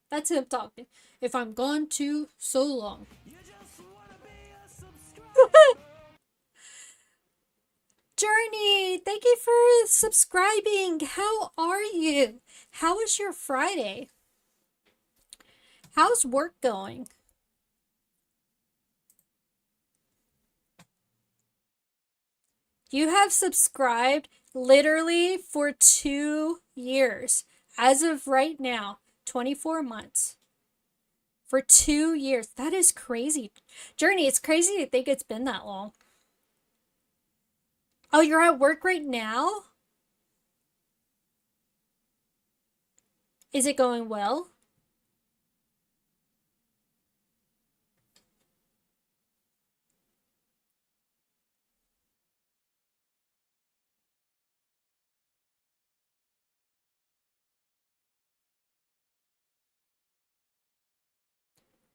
that's him talking. If I'm gone too so long. Journey, thank you for subscribing. How are you? How was your Friday? How's work going? You have subscribed literally for 2 years. As of right now, 24 months. For 2 years. That is crazy. Journey, it's crazy to think it's been that long. Oh, you're at work right now? Is it going well?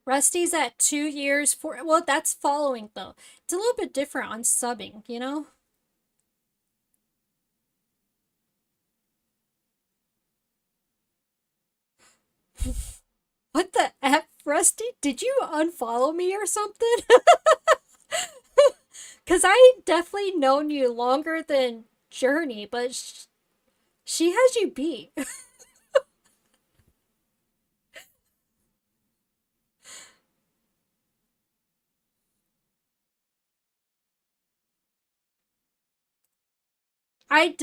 Rusty's at 2 years, well, that's following though. It's a little bit different on subbing, you know? What the F, Rusty? Did you unfollow me or something? Because I definitely known you longer than Journey, but she has you beat. I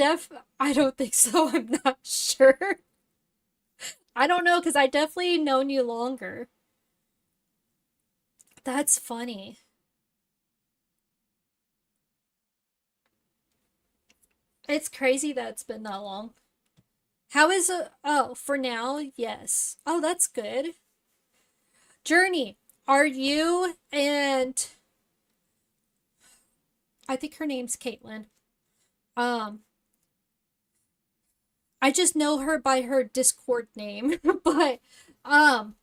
don't think so. I'm not sure. I don't know because I definitely known you longer. That's funny. It's crazy that it's been that long. How is it? Oh, for now, yes. Oh, that's good. Journey, are you and I think her name's Caitlin. Um, I just know her by her Discord name, but um,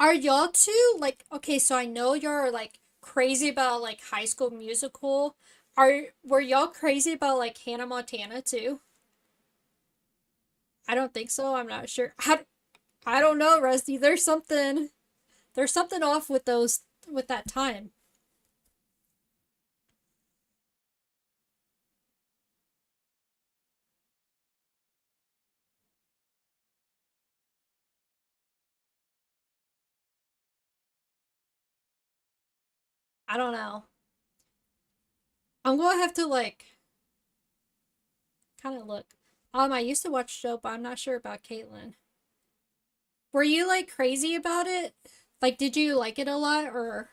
are y'all two like okay, so I know you're like crazy about like High School Musical. Were y'all crazy about like Hannah Montana too? I don't think so. I'm not sure. I don't know, Rusty. There's something off with those with that time. I don't know. I'm gonna have to like kind of look. I used to watch the show, but I'm not sure about Caitlyn. Were you like crazy about it? Like, did you like it a lot or?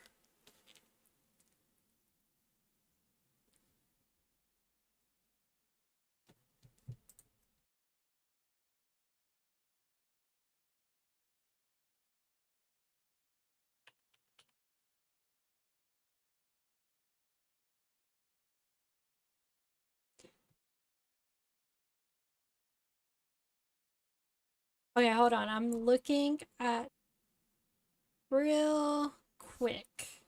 Okay, hold on. I'm looking at real quick.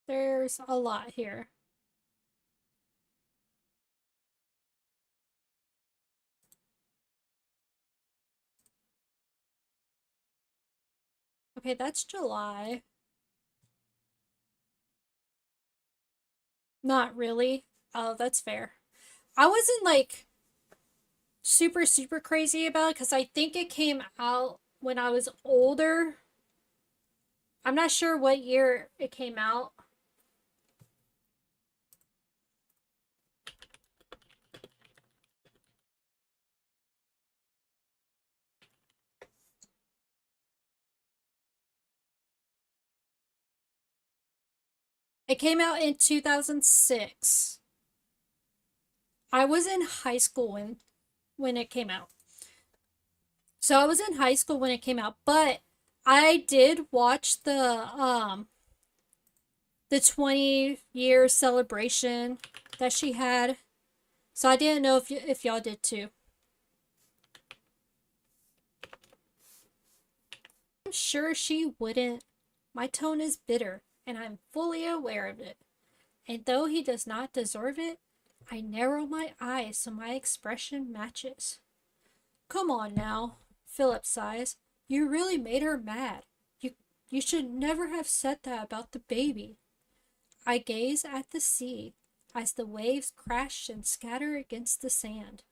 There's a lot here. Okay, that's July. Not really. Oh, that's fair. I wasn't like super super crazy about it because I think it came out when I was older. I'm not sure what year it came out. It came out in 2006. I was in high school when it came out. So I was in high school when it came out, but I did watch the 20-year celebration that she had. So I didn't know if y'all did too. I'm sure she wouldn't. My tone is bitter, and I'm fully aware of it. And though he does not deserve it, I narrow my eyes so my expression matches. Come on now, Philip sighs. You really made her mad. You should never have said that about the baby. I gaze at the sea as the waves crash and scatter against the sand.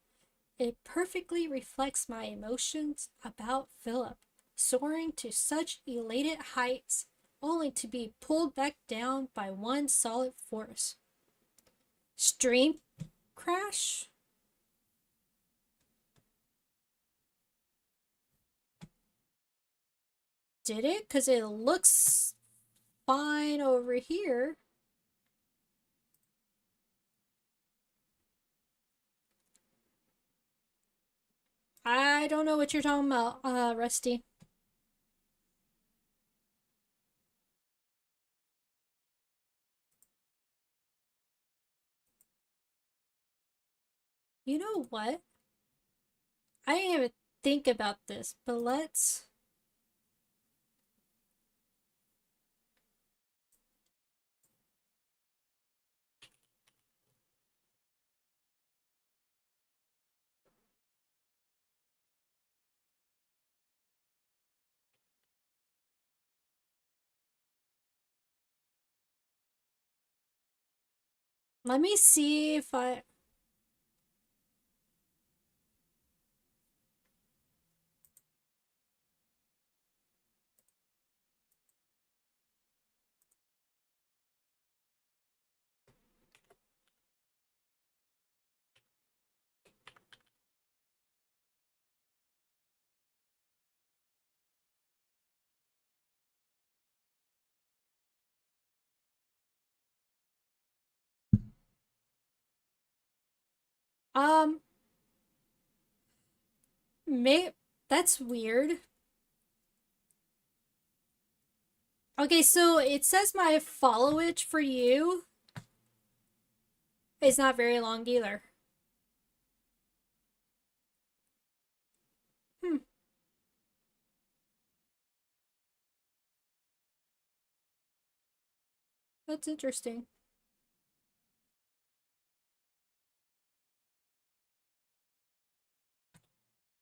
It perfectly reflects my emotions about Philip, soaring to such elated heights only to be pulled back down by one solid force. Stream crash? Did it? Because it looks fine over here. I don't know what you're talking about, Rusty. You know what? I didn't even think about this, but let's. Let me see if I. Um, may that's weird. Okay, so it says my followage for you is not very long either. Hmm, that's interesting.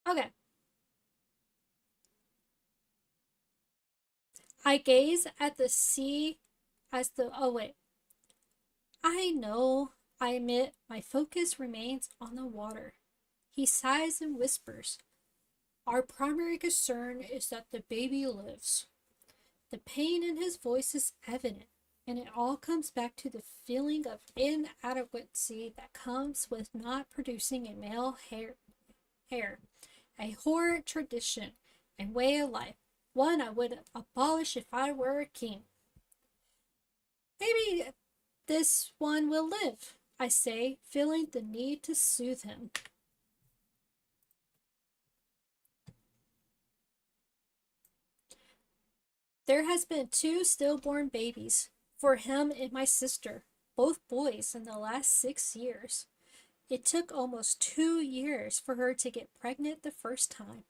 Okay. I gaze at the sea as the. Oh, wait. I know. I admit my focus remains on the water. He sighs and whispers. Our primary concern is that the baby lives. The pain in his voice is evident, and it all comes back to the feeling of inadequacy that comes with not producing a male heir. A horrid tradition and way of life, one I would abolish if I were a king. Maybe this one will live, I say, feeling the need to soothe him. There has been two stillborn babies for him and my sister, both boys in the last 6 years. It took almost 2 years for her to get pregnant the first time,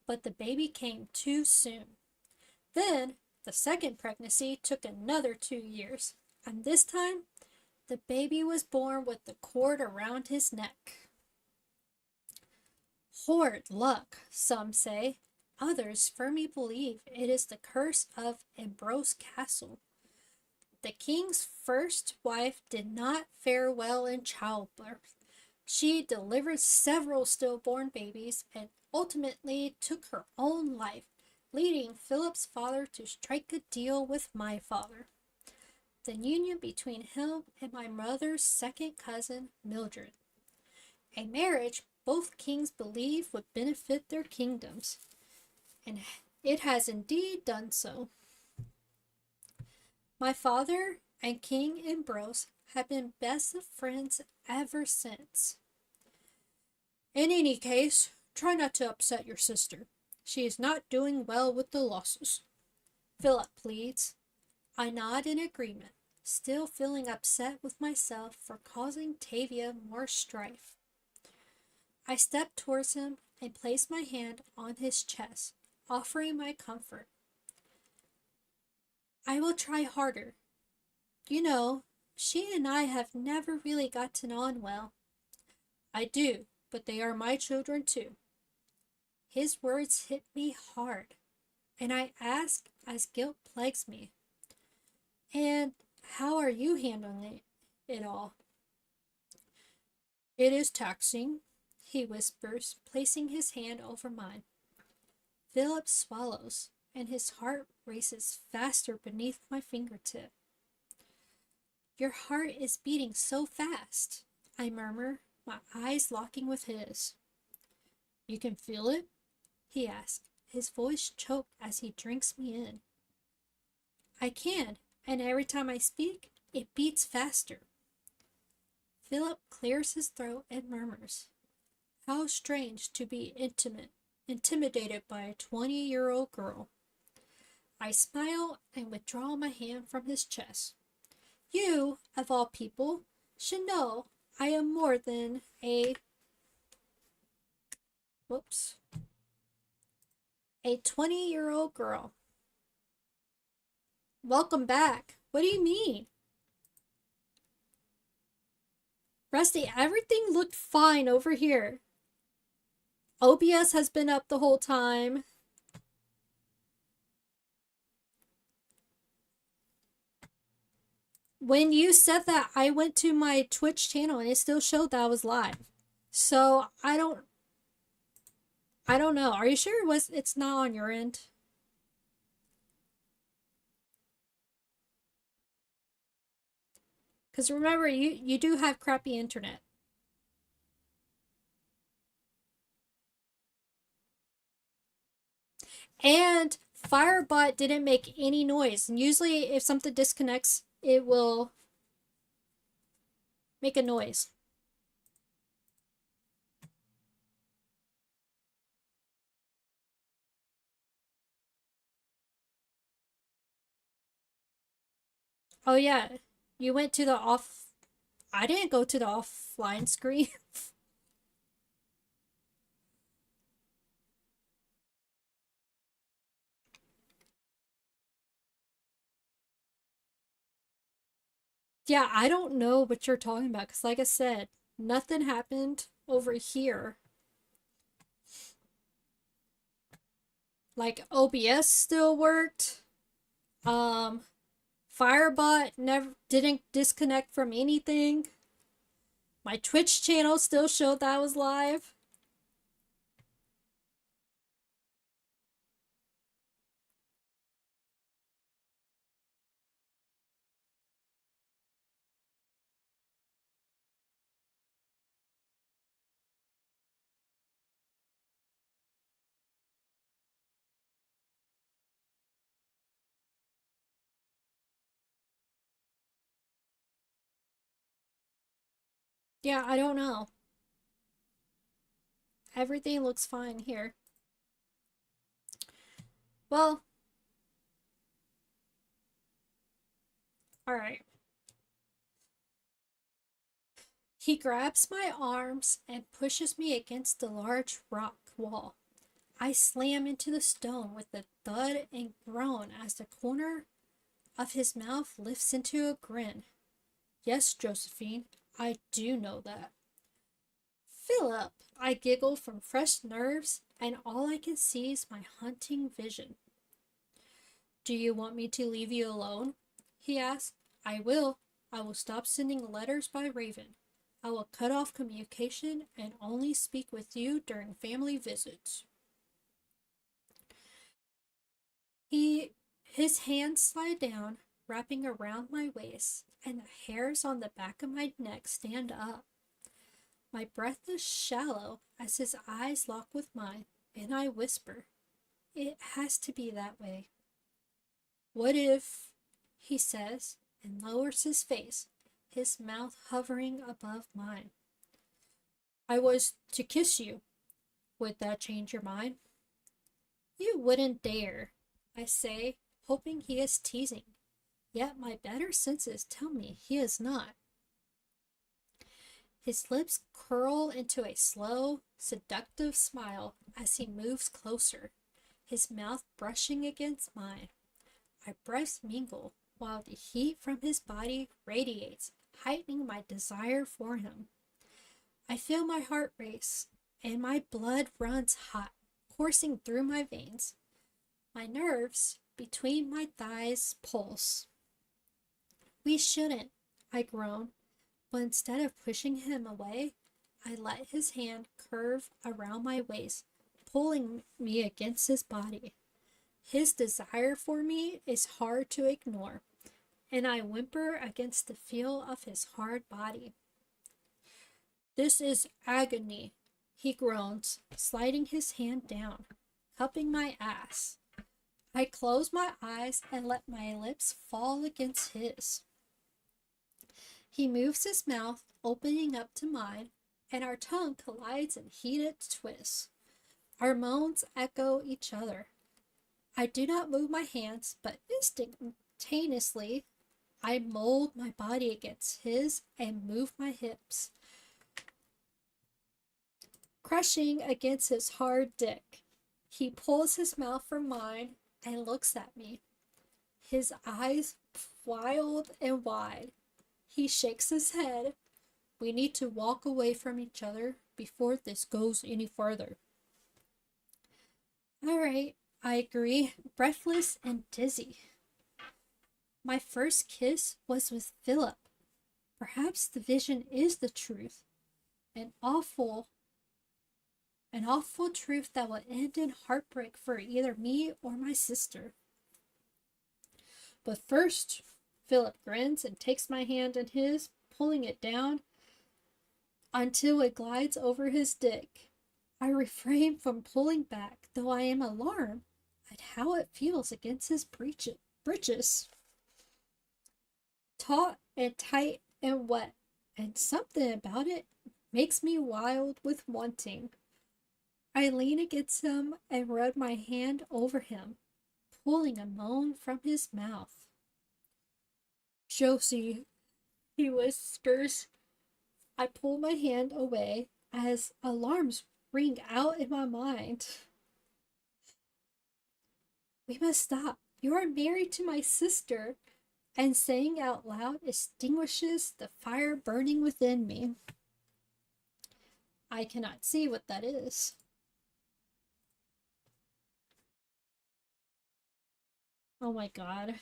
but the baby came too soon. Then, the second pregnancy took another 2 years, and this time, the baby was born with the cord around his neck. Horrid luck, some say. Others firmly believe it is the curse of Ambrose Castle. The king's first wife did not fare well in childbirth. She delivered several stillborn babies and ultimately took her own life, leading Philip's father to strike a deal with my father. The union between him and my mother's second cousin, Mildred. A marriage both kings believe would benefit their kingdoms, and it has indeed done so. My father and King Ambrose have been best of friends ever since. In any case, try not to upset your sister. She is not doing well with the losses. Philip pleads. I nod in agreement, still feeling upset with myself for causing Tavia more strife. I step towards him and place my hand on his chest, offering my comfort. I will try harder. You know, she and I have never really gotten on well. I do, but they are my children too. His words hit me hard, and I ask as guilt plagues me. And how are you handling it all? It is taxing, he whispers, placing his hand over mine. Philip swallows, and his heart races faster beneath my fingertip. Your heart is beating so fast, I murmur, my eyes locking with his. You can feel it? He asks, his voice choked as he drinks me in. I can, and every time I speak, it beats faster. Philip clears his throat and murmurs, how strange to be intimidated by a 20-year-old girl. I smile and withdraw my hand from his chest. You, of all people, should know I am more than a Whoops. A 20-year-old girl. Welcome back. What do you mean? Rusty, everything looked fine over here. OBS has been up the whole time. When you said that, I went to my Twitch channel and it still showed that I was live. So I don't know. Are you sure it's not on your end? Because remember, you do have crappy internet. And Firebot didn't make any noise. And usually if something disconnects, it will make a noise. Oh yeah, you went to the off... I didn't go to the offline screen. Yeah, I don't know what you're talking about because like I said, nothing happened over here. Like OBS still worked. Firebot never didn't disconnect from anything. My Twitch channel still showed that I was live. Yeah, I don't know. Everything looks fine here. Well, alright. He grabs my arms and pushes me against the large rock wall. I slam into the stone with a thud and groan as the corner of his mouth lifts into a grin. Yes, Josephine, I do know that. Philip, I giggle from fresh nerves, and all I can see is my haunting vision. Do you want me to leave you alone? He asks. I will. I will stop sending letters by Raven. I will cut off communication and only speak with you during family visits. His hands slide down, wrapping around my waist, and the hairs on the back of my neck stand up. My breath is shallow as his eyes lock with mine, and I whisper, "It has to be that way." What if, he says, and lowers his face, his mouth hovering above mine. I was to kiss you. Would that change your mind? You wouldn't dare, I say, hoping he is teasing. Yet my better senses tell me he is not. His lips curl into a slow, seductive smile as he moves closer, his mouth brushing against mine. Our breaths mingle while the heat from his body radiates, heightening my desire for him. I feel my heart race, and my blood runs hot, coursing through my veins. My nerves between my thighs pulse. We shouldn't, I groan, but instead of pushing him away, I let his hand curve around my waist, pulling me against his body. His desire for me is hard to ignore, and I whimper against the feel of his hard body. This is agony, he groans, sliding his hand down, cupping my ass. I close my eyes and let my lips fall against his. He moves his mouth, opening up to mine, and our tongue collides in heated twists. Our moans echo each other. I do not move my hands, but instantaneously, I mold my body against his and move my hips. crushing against his hard dick. He pulls his mouth from mine and looks at me, his eyes wild and wide. He shakes his head. We need to walk away from each other before this goes any further. All right, I agree, breathless and dizzy. My first kiss was with Philip. Perhaps the vision is the truth. An awful truth that will end in heartbreak for either me or my sister. But first, Philip grins and takes my hand in his, pulling it down until it glides over his dick. I refrain from pulling back, though I am alarmed at how it feels against his breeches. Taut and tight and wet, and something about it makes me wild with wanting. I lean against him and rub my hand over him, pulling a moan from his mouth. Josie, he whispers. I pull my hand away as alarms ring out in my mind. We must stop. You are married to my sister. And saying out loud extinguishes the fire burning within me. I cannot see what that is. Oh my god.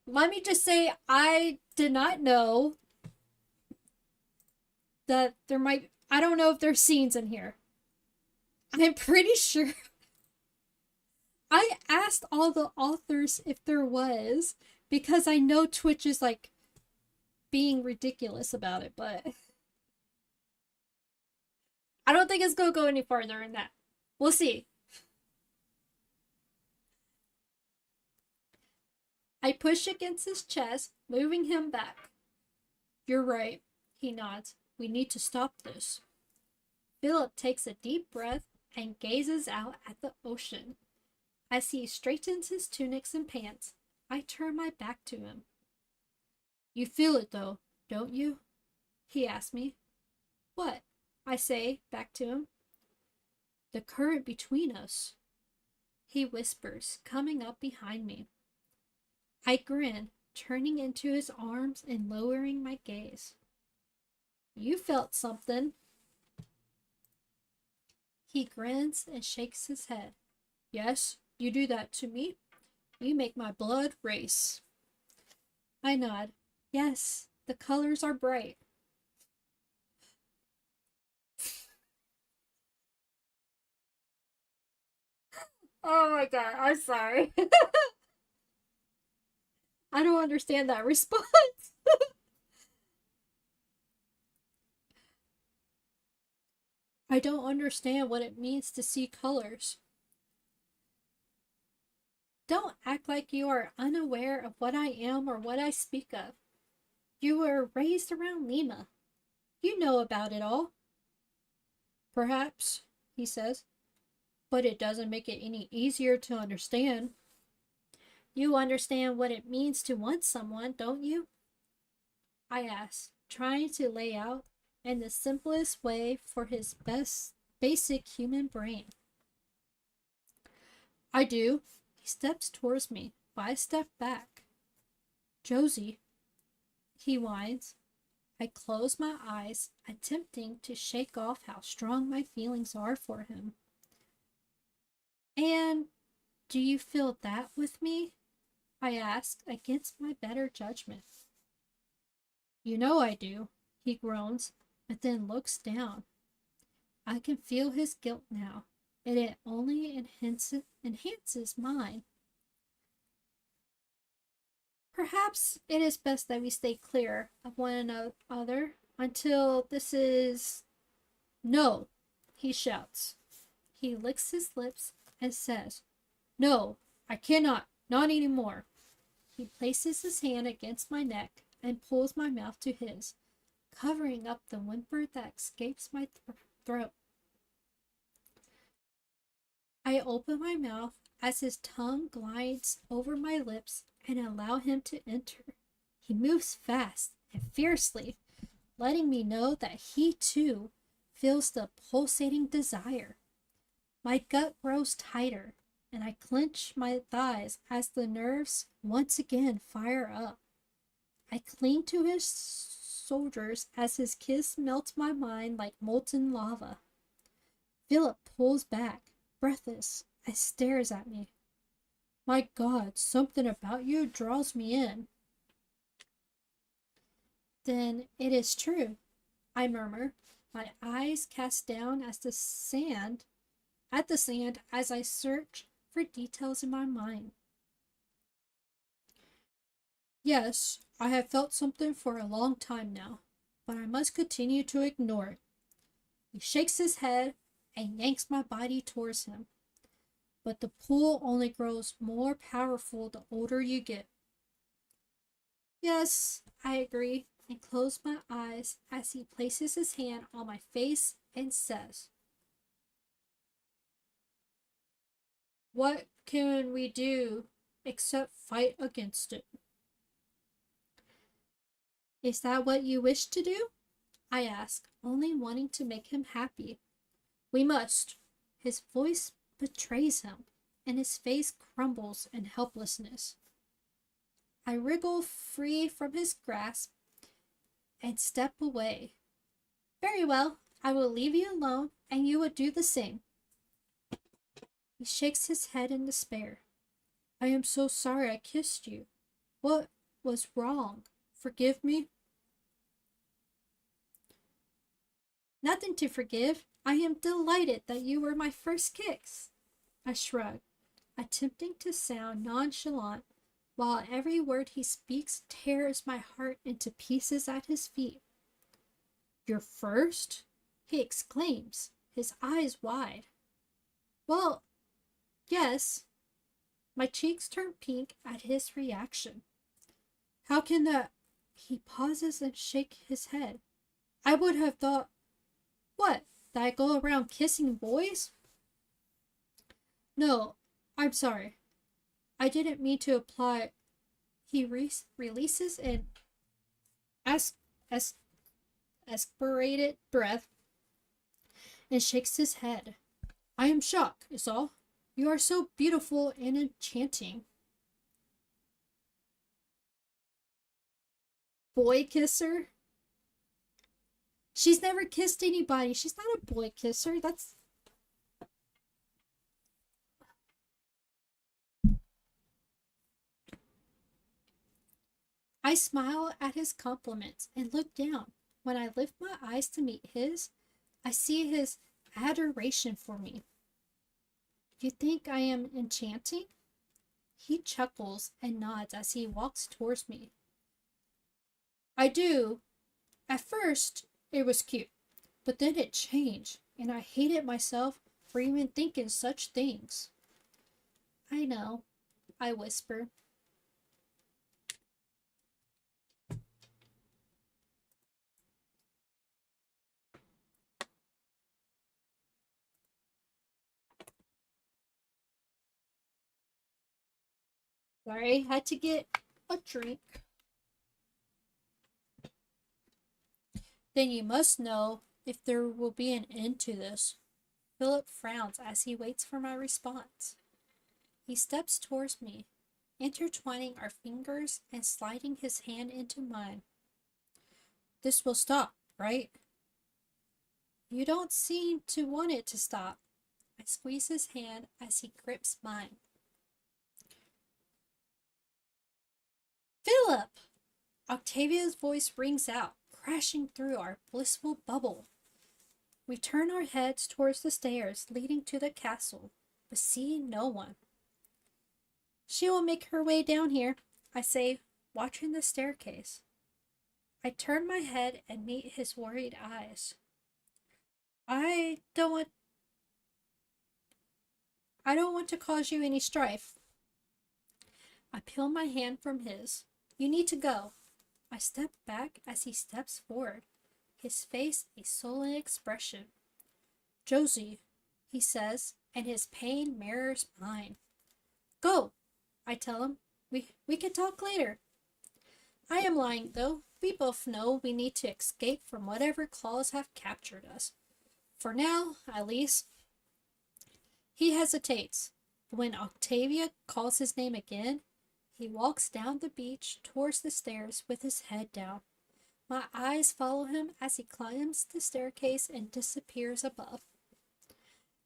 Let me just say, I did not know that there might... I don't know if there's scenes in here. I'm pretty sure... I asked all the authors if there was, because I know Twitch is, like, being ridiculous about it, but... I don't think it's gonna go any farther than that. We'll see. I push against his chest, moving him back. You're right, he nods. We need to stop this. Philip takes a deep breath and gazes out at the ocean. As he straightens his tunics and pants, I turn my back to him. You feel it though, don't you? He asks me. What? I say, back to him. The current between us. He whispers, coming up behind me. I grin, turning into his arms and lowering my gaze. You felt something. He grins and shakes his head. Yes, you do that to me. You make my blood race. I nod. Yes, the colors are bright. Oh my god, I'm sorry. I don't understand that response. I don't understand what it means to see colors. Don't act like you are unaware of what I am or what I speak of. You were raised around Lima. You know about it all. Perhaps, he says, but it doesn't make it any easier to understand. You understand what it means to want someone, don't you? I ask, trying to lay out in the simplest way for his basic human brain. I do. He steps towards me, but I step back. Josie, he whines. I close my eyes, attempting to shake off how strong my feelings are for him. And do you feel that with me? I ask, against my better judgment. You know I do, he groans, but then looks down. I can feel his guilt now, and it only enhances mine. Perhaps it is best that we stay clear of one another until this is... No, he shouts. He licks his lips and says, No, I cannot, not anymore. He places his hand against my neck and pulls my mouth to his, covering up the whimper that escapes my throat. I open my mouth as his tongue glides over my lips and allow him to enter. He moves fast and fiercely, letting me know that he too feels the pulsating desire. My gut grows tighter, and I clench my thighs as the nerves once again fire up. I cling to his shoulders as his kiss melts my mind like molten lava. Philip pulls back, breathless, and stares at me. My God, something about you draws me in. Then it is true, I murmur, my eyes cast down at the sand as I search for details in my mind. Yes, I have felt something for a long time now, but I must continue to ignore it. He shakes his head and yanks my body towards him. But the pull only grows more powerful the older you get. Yes, I agree, and close my eyes as he places his hand on my face and says, "What can we do except fight against it?" Is that what you wish to do? I ask, only wanting to make him happy. We must. His voice betrays him, and his face crumbles in helplessness. I wriggle free from his grasp and step away. Very well, I will leave you alone, and you will do the same. He shakes his head in despair. I am so sorry I kissed you. What was wrong? Forgive me? Nothing to forgive. I am delighted that you were my first kiss. I shrug, attempting to sound nonchalant, while every word he speaks tears my heart into pieces at his feet. Your first? He exclaims, his eyes wide. Well, yes. My cheeks turn pink at his reaction. How can that? He pauses and shakes his head. I would have thought, what, that I go around kissing boys? No, I'm sorry. I didn't mean to apply. He releases an aspirated breath and shakes his head. I am shocked, is all. You are so beautiful and enchanting. Boy kisser? She's never kissed anybody. She's not a boy kisser. That's... I smile at his compliments and look down. When I lift my eyes to meet his, I see his adoration for me. You think I am enchanting? He chuckles and nods as he walks towards me. I do. At first, it was cute, but then it changed, and I hated myself for even thinking such things. I know, I whisper. Sorry, had to get a drink. Then you must know if there will be an end to this. Philip frowns as he waits for my response. He steps towards me, intertwining our fingers and sliding his hand into mine. This will stop, right? You don't seem to want it to stop. I squeeze his hand as he grips mine. Philip! Octavia's voice rings out, crashing through our blissful bubble. We turn our heads towards the stairs leading to the castle, but see no one. She will make her way down here, I say, watching the staircase. I turn my head and meet his worried eyes. I don't want to cause you any strife. I peel my hand from his. You need to go. I step back as he steps forward, his face a sullen expression. Josie, he says, and his pain mirrors mine. Go, I tell him. We can talk later. I am lying, though. We both know we need to escape from whatever claws have captured us. For now, at least. He hesitates. When Octavia calls his name again, he walks down the beach towards the stairs with his head down. My eyes follow him as he climbs the staircase and disappears above.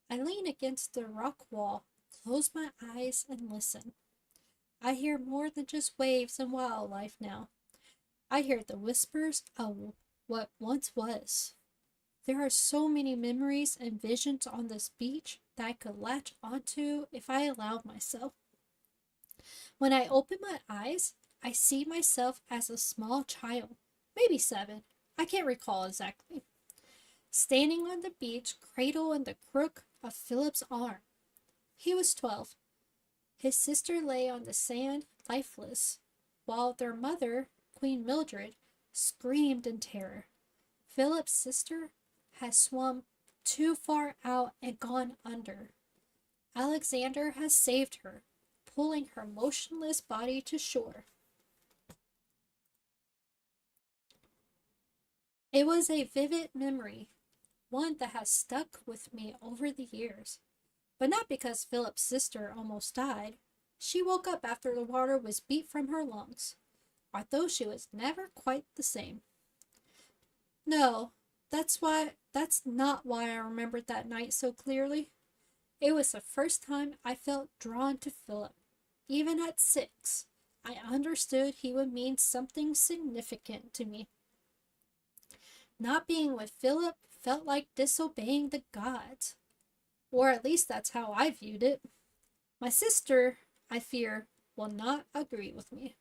I lean against the rock wall, close my eyes, and listen. I hear more than just waves and wildlife now. I hear the whispers of what once was. There are so many memories and visions on this beach that I could latch onto if I allowed myself. When I open my eyes, I see myself as a small child, maybe 7. I can't recall exactly. Standing on the beach, cradle in the crook of Philip's arm. He was 12. His sister lay on the sand, lifeless, while their mother, Queen Mildred, screamed in terror. Philip's sister had swum too far out and gone under. Alexander has saved her, pulling her motionless body to shore. It was a vivid memory, one that has stuck with me over the years. But not because Philip's sister almost died. She woke up after the water was beat from her lungs, although she was never quite the same. No, that's not why I remembered that night so clearly. It was the first time I felt drawn to Philip. Even at 6, I understood he would mean something significant to me. Not being with Philip felt like disobeying the gods. Or at least that's how I viewed it. My sister, I fear, will not agree with me.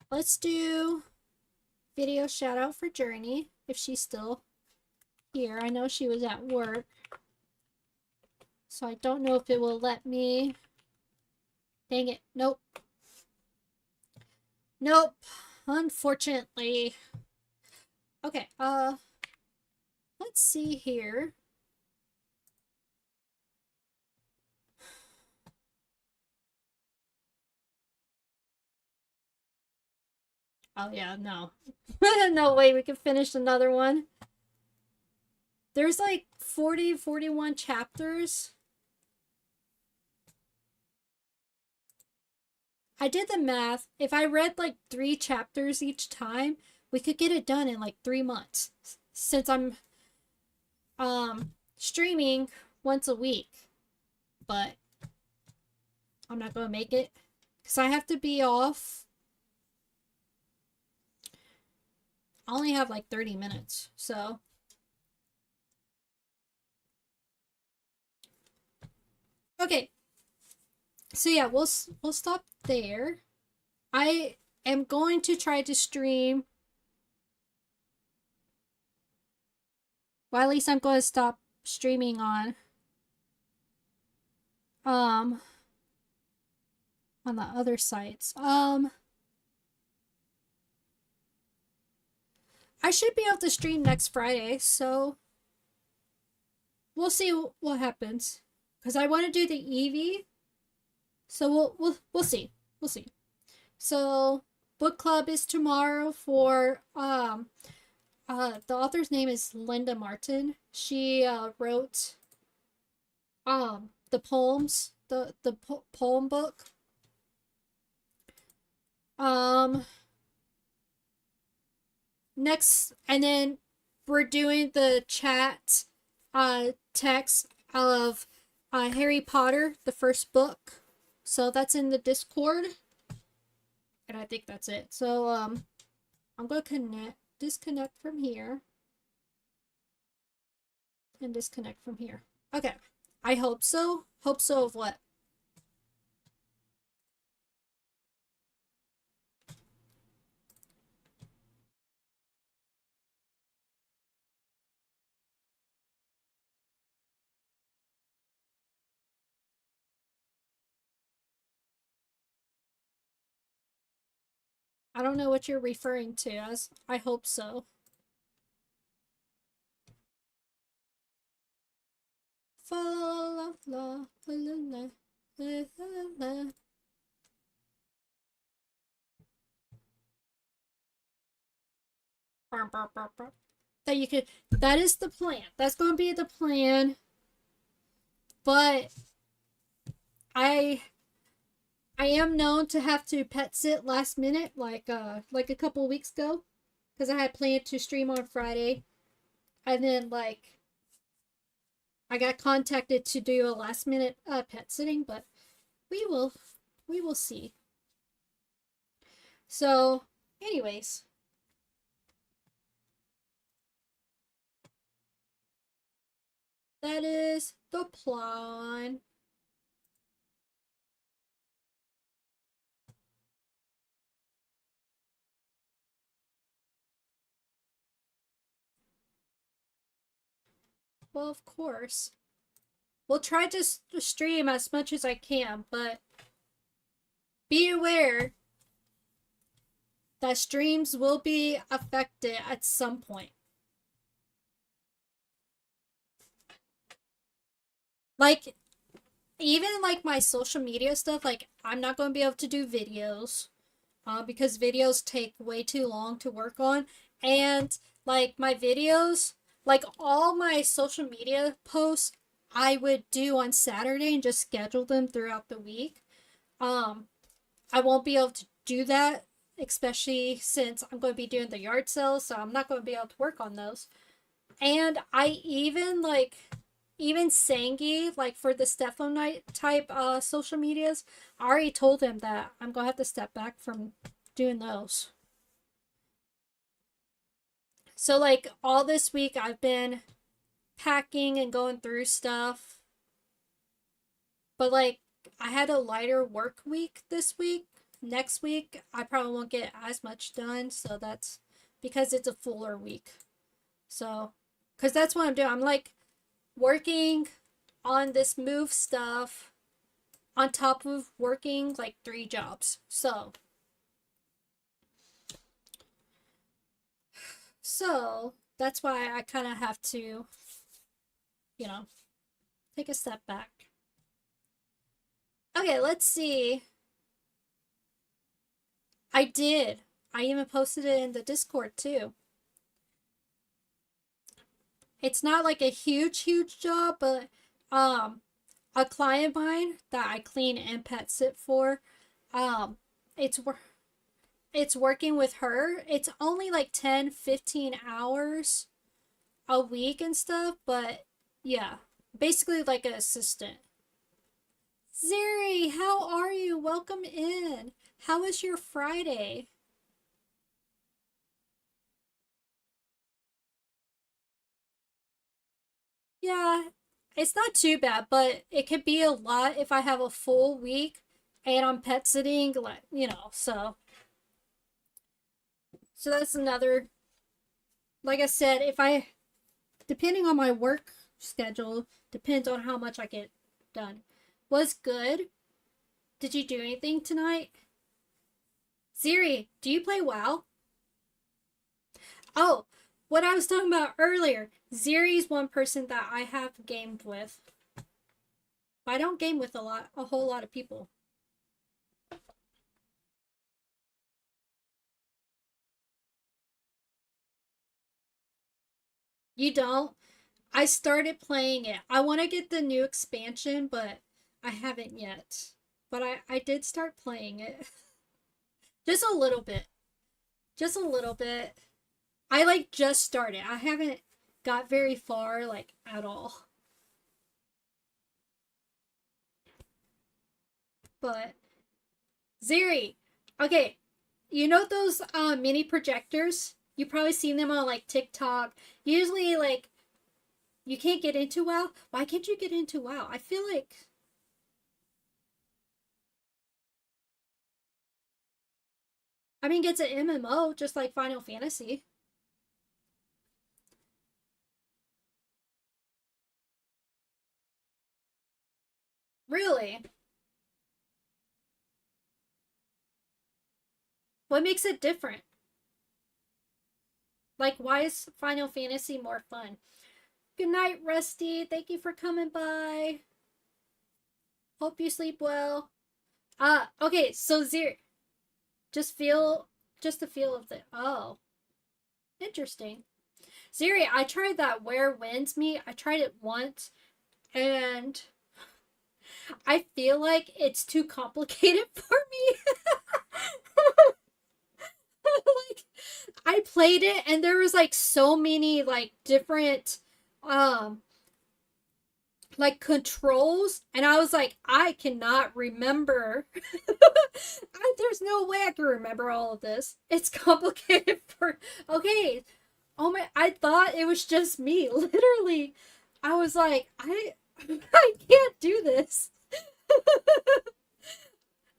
Let's do video shout out for Journey, if she's still here. I know she was at work, so I don't know if it will let me. Dang it. Nope. Nope. Unfortunately. Okay, let's see here. Oh yeah, no. No way we can finish another one. There's like 41 chapters. I did the math. If I read like 3 chapters each time, we could get it done in like 3 months. Since I'm streaming once a week. But I'm not going to make it cuz I have to be off. I only have like 30 minutes. So okay. So yeah, we'll stop there. I am going to try to stream. Well, at least I'm going to stop streaming on the other sites. I should be able to stream next Friday, so we'll see what happens. Cuz I want to do the Eevee. So we'll see. We'll see. So book club is tomorrow for the author's name is Linda Martin. She wrote the poems, the poem book. Next, and then we're doing the chat text of Harry Potter, the first book. So that's in the Discord. And I think that's it. So I'm going to disconnect from here. And disconnect from here. Okay. I hope so. Hope so of what? I don't know what you're referring to as. I hope so. Fa la la la la la la la. that you could. That is the plan. That's going to be the plan. But I I am known to have to pet sit last minute, like a couple weeks ago, because I had planned to stream on Friday, and then like I got contacted to do a last minute pet sitting, but we will we will see. So, anyways, that is the plan. Well, of course. We'll try to stream as much as I can, but be aware that streams will be affected at some point. Like, even like my social media stuff, like, I'm not going to be able to do videos because videos take way too long to work on. And, like, my videos, like, all my social media posts, I would do on Saturday and just schedule them throughout the week. Um, I won't be able to do that, especially since I'm going to be doing the yard sales, so I'm not going to be able to work on those. And I even like even Sangi, like for the Stefo night type social medias, I already told him that I'm gonna have to step back from doing those. So like all this week I've been packing and going through stuff. But like I had a lighter work week this week. Next week I probably won't get as much done, so that's because it's a fuller week. So, cuz that's what I'm doing. I'm like working on this move stuff on top of working like 3 jobs. So that's why I kind of have to, you know, take a step back. Okay, let's see. I did. I even posted it in the Discord too. It's not like a huge job, but a client of mine that I clean and pet sit for, um it's it's working with her. It's only like 10-15 hours a week and stuff, but yeah, basically like an assistant. Ziri, how are you? Welcome in. How was your Friday? Yeah, it's not too bad, but it could be a lot if I have a full week and I'm pet sitting, like, so that's another, like I said, if I, depending on my work schedule, depends on how much I get done. Was good. Did you do anything tonight? Siri, do you play WoW? Oh, what I was talking about earlier. Ziri's one person that I have gamed with. But I don't game with a whole lot of people. You don't? I started playing it. I want to get the new expansion, but I haven't yet. But I did start playing it. Just a little bit. Just a little bit. I like just started. I haven't got very far like at all. But Ziri, okay, you know those mini projectors? You probably seen them on like TikTok. Usually like you can't get into WoW. Why can't you get into WoW? I feel like I mean it's an MMO just like Final Fantasy. Really? What makes it different? Like why is Final Fantasy more fun? Good night, Rusty. Thank you for coming by. Hope you sleep well. Okay, so Zir, just feel, just the feel of the, oh. Interesting. Siri, I tried that Where Winds Meet. I tried it once, and I feel like it's too complicated for me. Like, I played it, and there was like so many like different um like controls, and I was like, I cannot remember. There's no way I can remember all of this. It's complicated for. Okay. Oh my, I thought it was just me. Literally, I was like, I can't do this.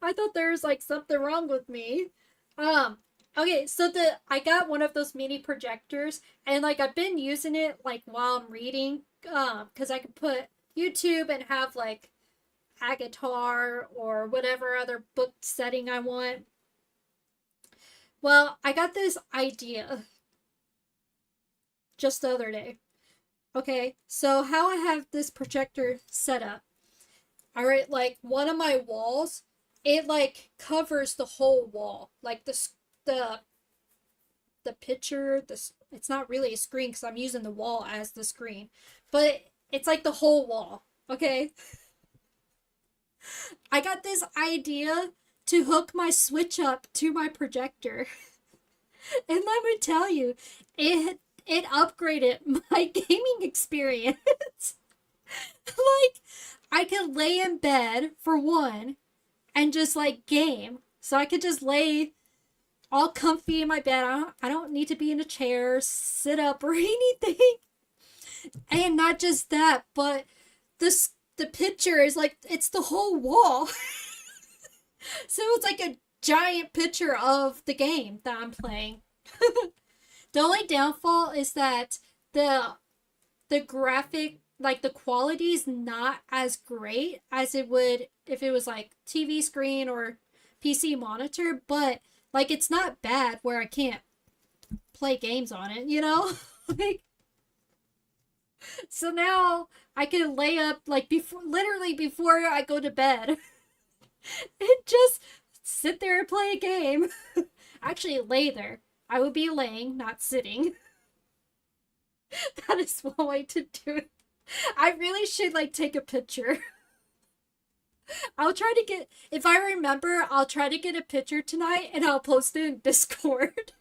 I thought there was like something wrong with me. Um, okay, so I got one of those mini projectors, and like I've been using it like while I'm reading, because I can put YouTube and have like a guitar or whatever other book setting I want. Well, I got this idea just the other day. Okay, so how I have this projector set up. All right, like one of my walls, it like covers the whole wall. Like the the picture, this it's not really a screen because I'm using the wall as the screen. But it's like the whole wall. Okay? I got this idea to hook my Switch up to my projector. And let me tell you, it upgraded my gaming experience. Like, I could lay in bed for one and just like game. So I could just lay all comfy in my bed. I don't need to be in a chair, sit up or anything. And not just that, but the picture is like it's the whole wall. So it's like a giant picture of the game that I'm playing. The only downfall is that the graphic, like the quality is not as great as it would if it was like TV screen or PC monitor, but like it's not bad where I can't play games on it, you know? Like, so now I can lay up like before, literally before I go to bed and just sit there and play a game. Actually lay there. I would be laying, not sitting. That is one way to do it. I really should like take a picture. I'll try to get, if I remember, I'll try to get a picture tonight and I'll post it in Discord.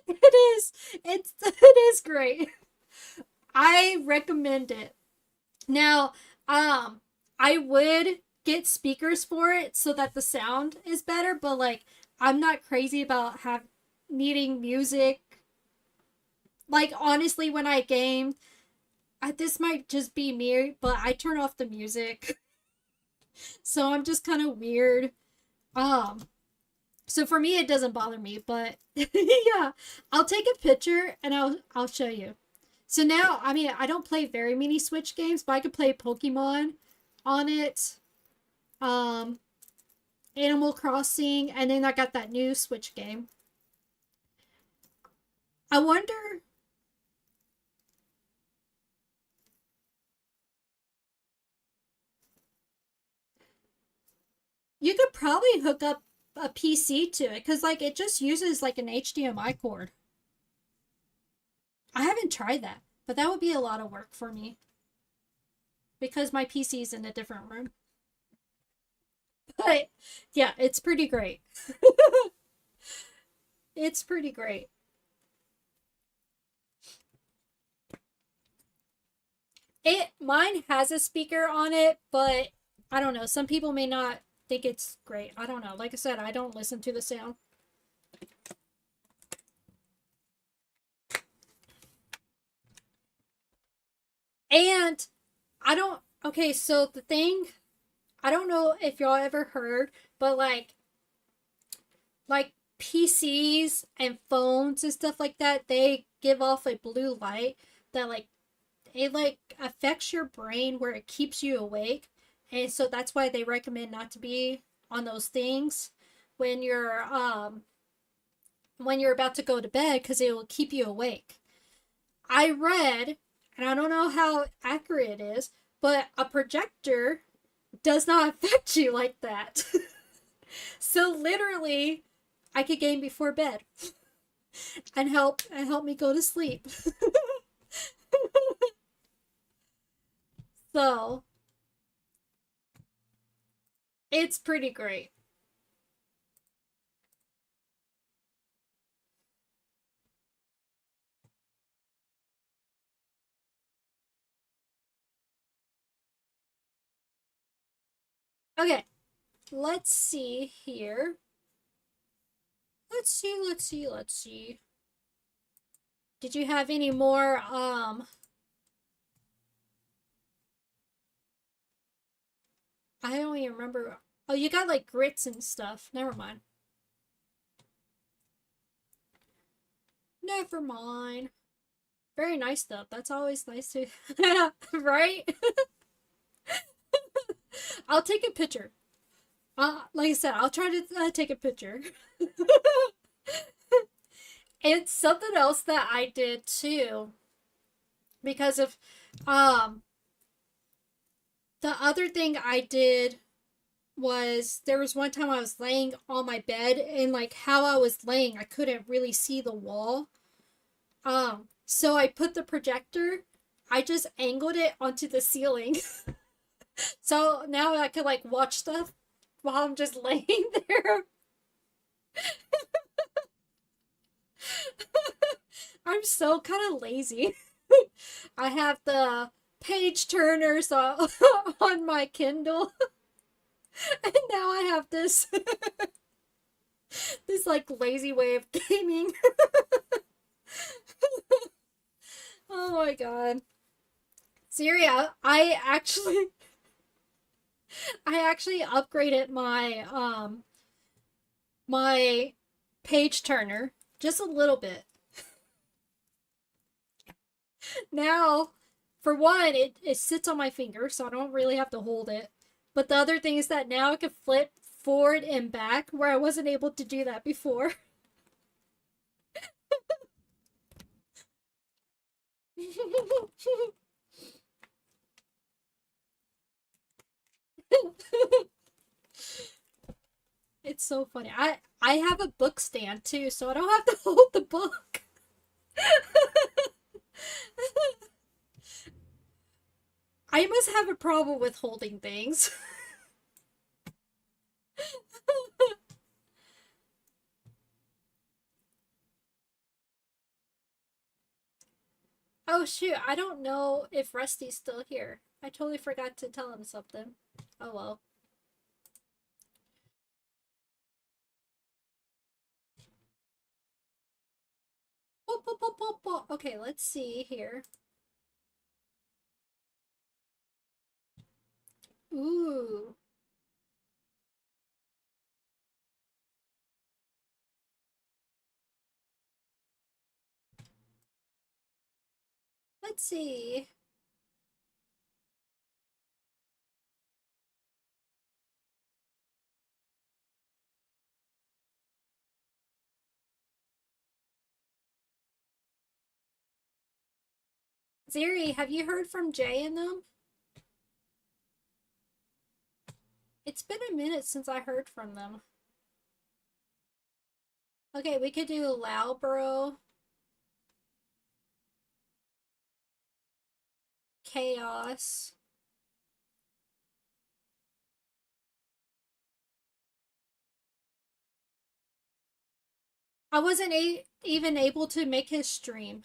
It is. It is great. I recommend it. Now, I would get speakers for it so that the sound is better, but like I'm not crazy about needing music. Like honestly, when I game, this might just be me, but I turn off the music. So I'm just kind of weird. Um, so for me it doesn't bother me, but yeah, I'll take a picture and I'll show you. So now, I mean, I don't play very many Switch games, but I could play Pokemon on it. Um, Animal Crossing, and then I got that new Switch game. I wonder. You could probably hook up a PC to it because, like, it just uses like an HDMI cord. I haven't tried that, but that would be a lot of work for me because my PC is in a different room. But yeah, it's pretty great. It's pretty great. Mine has a speaker on it, but I don't know. Some people may not think it's great. I don't know. Like I said, I don't listen to the sound. And I don't. Okay, so the thing, I don't know if y'all ever heard, but like PCs and phones and stuff like that, they give off a blue light that like it like affects your brain where it keeps you awake. And so that's why they recommend not to be on those things when you're about to go to bed because it will keep you awake. I read, and I don't know how accurate it is, but a projector does not affect you like that. So literally, I could game before bed and help me go to sleep. So it's pretty great. Okay, let's see here. Let's see. Did you have any more I don't even remember. Oh, you got like grits and stuff. Never mind. Never mind. Very nice though. That's always nice to right? I'll take a picture. Like I said, I'll try to take a picture. It's something else that I did too because of um the other thing I did was there was one time I was laying on my bed and like how I was laying, I couldn't really see the wall. So I put the projector, I just angled it onto the ceiling. So now I could like watch stuff while I'm just laying there. I'm so kind of lazy. I have the page turners on my Kindle. And now I have this this like lazy way of gaming. Oh my god. Syria, I actually upgraded my page turner just a little bit. Now, for one, it sits on my finger, so I don't really have to hold it. But the other thing is that now I can flip forward and back where I wasn't able to do that before. It's so funny. I have a book stand too, so I don't have to hold the book. I must have a problem with holding things. Oh shoot, I don't know if Rusty's still here. I totally forgot to tell him something. Oh well. Okay, let's see here. Ooh. Let's see. Ziri, have you heard from Jay and them? It's been a minute since I heard from them. Okay, we could do Loudbro, Chaos. I wasn't even able to make his stream.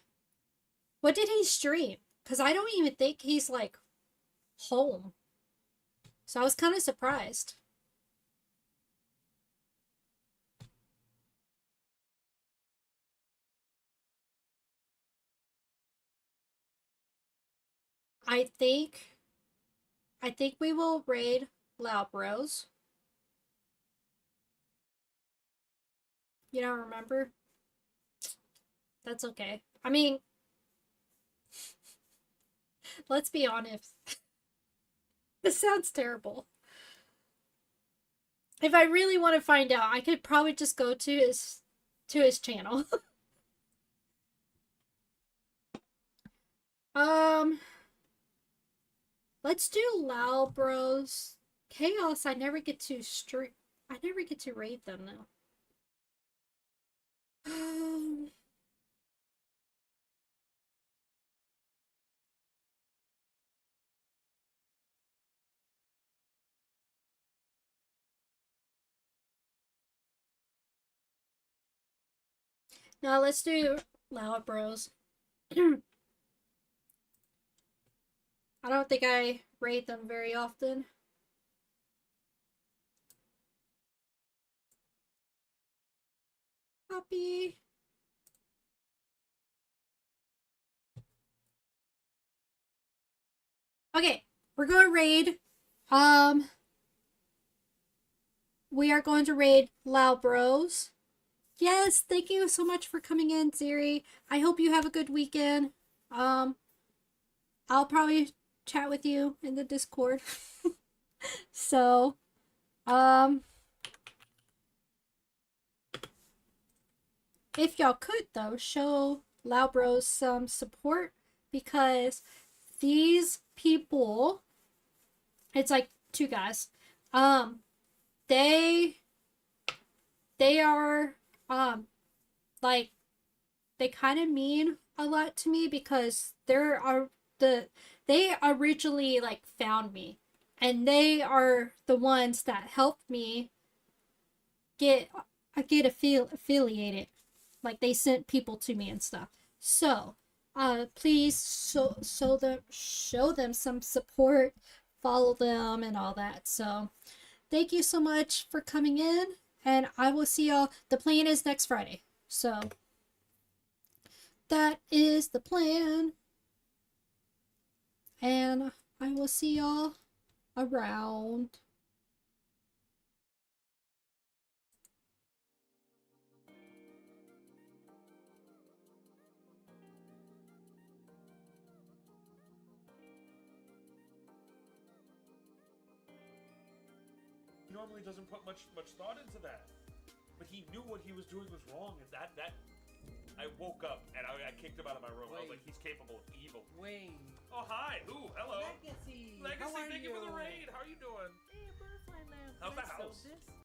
What did he stream? Because I don't even think he's like home. So I was kind of surprised. I think I think we will raid Loudbros. You don't remember? That's okay. I mean, let's be honest. This sounds terrible. If I really want to find out, I could probably just go to his channel. um, let's do Loudbros. Chaos, I never get to raid them though. Now let's do Loud Bros. I don't think I raid them very often. Copy. Okay, we're going to raid. We are going to raid Loud Bros. Yes, thank you so much for coming in, Ziri. I hope you have a good weekend. I'll probably chat with you in the Discord. So, if y'all could though, show Loud Bros some support because these people, it's like two guys. They are like they kind of mean a lot to me because they originally like found me and they are the ones that helped me get affiliated, like they sent people to me and stuff. So please show them some support, follow them and all that. So thank you so much for coming in, and I will see y'all. The plan is next Friday. So that is the plan. And I will see y'all around. He normally doesn't put much thought into that, but he knew what he was doing was wrong, and that I woke up and I kicked him out of my room. I was like, he's capable of evil. Wayne. Oh hi, who? Hello. Legacy. Legacy, How are thank you for the raid. How are you doing? Hey, butterfly man. How's the Can I sell house? this?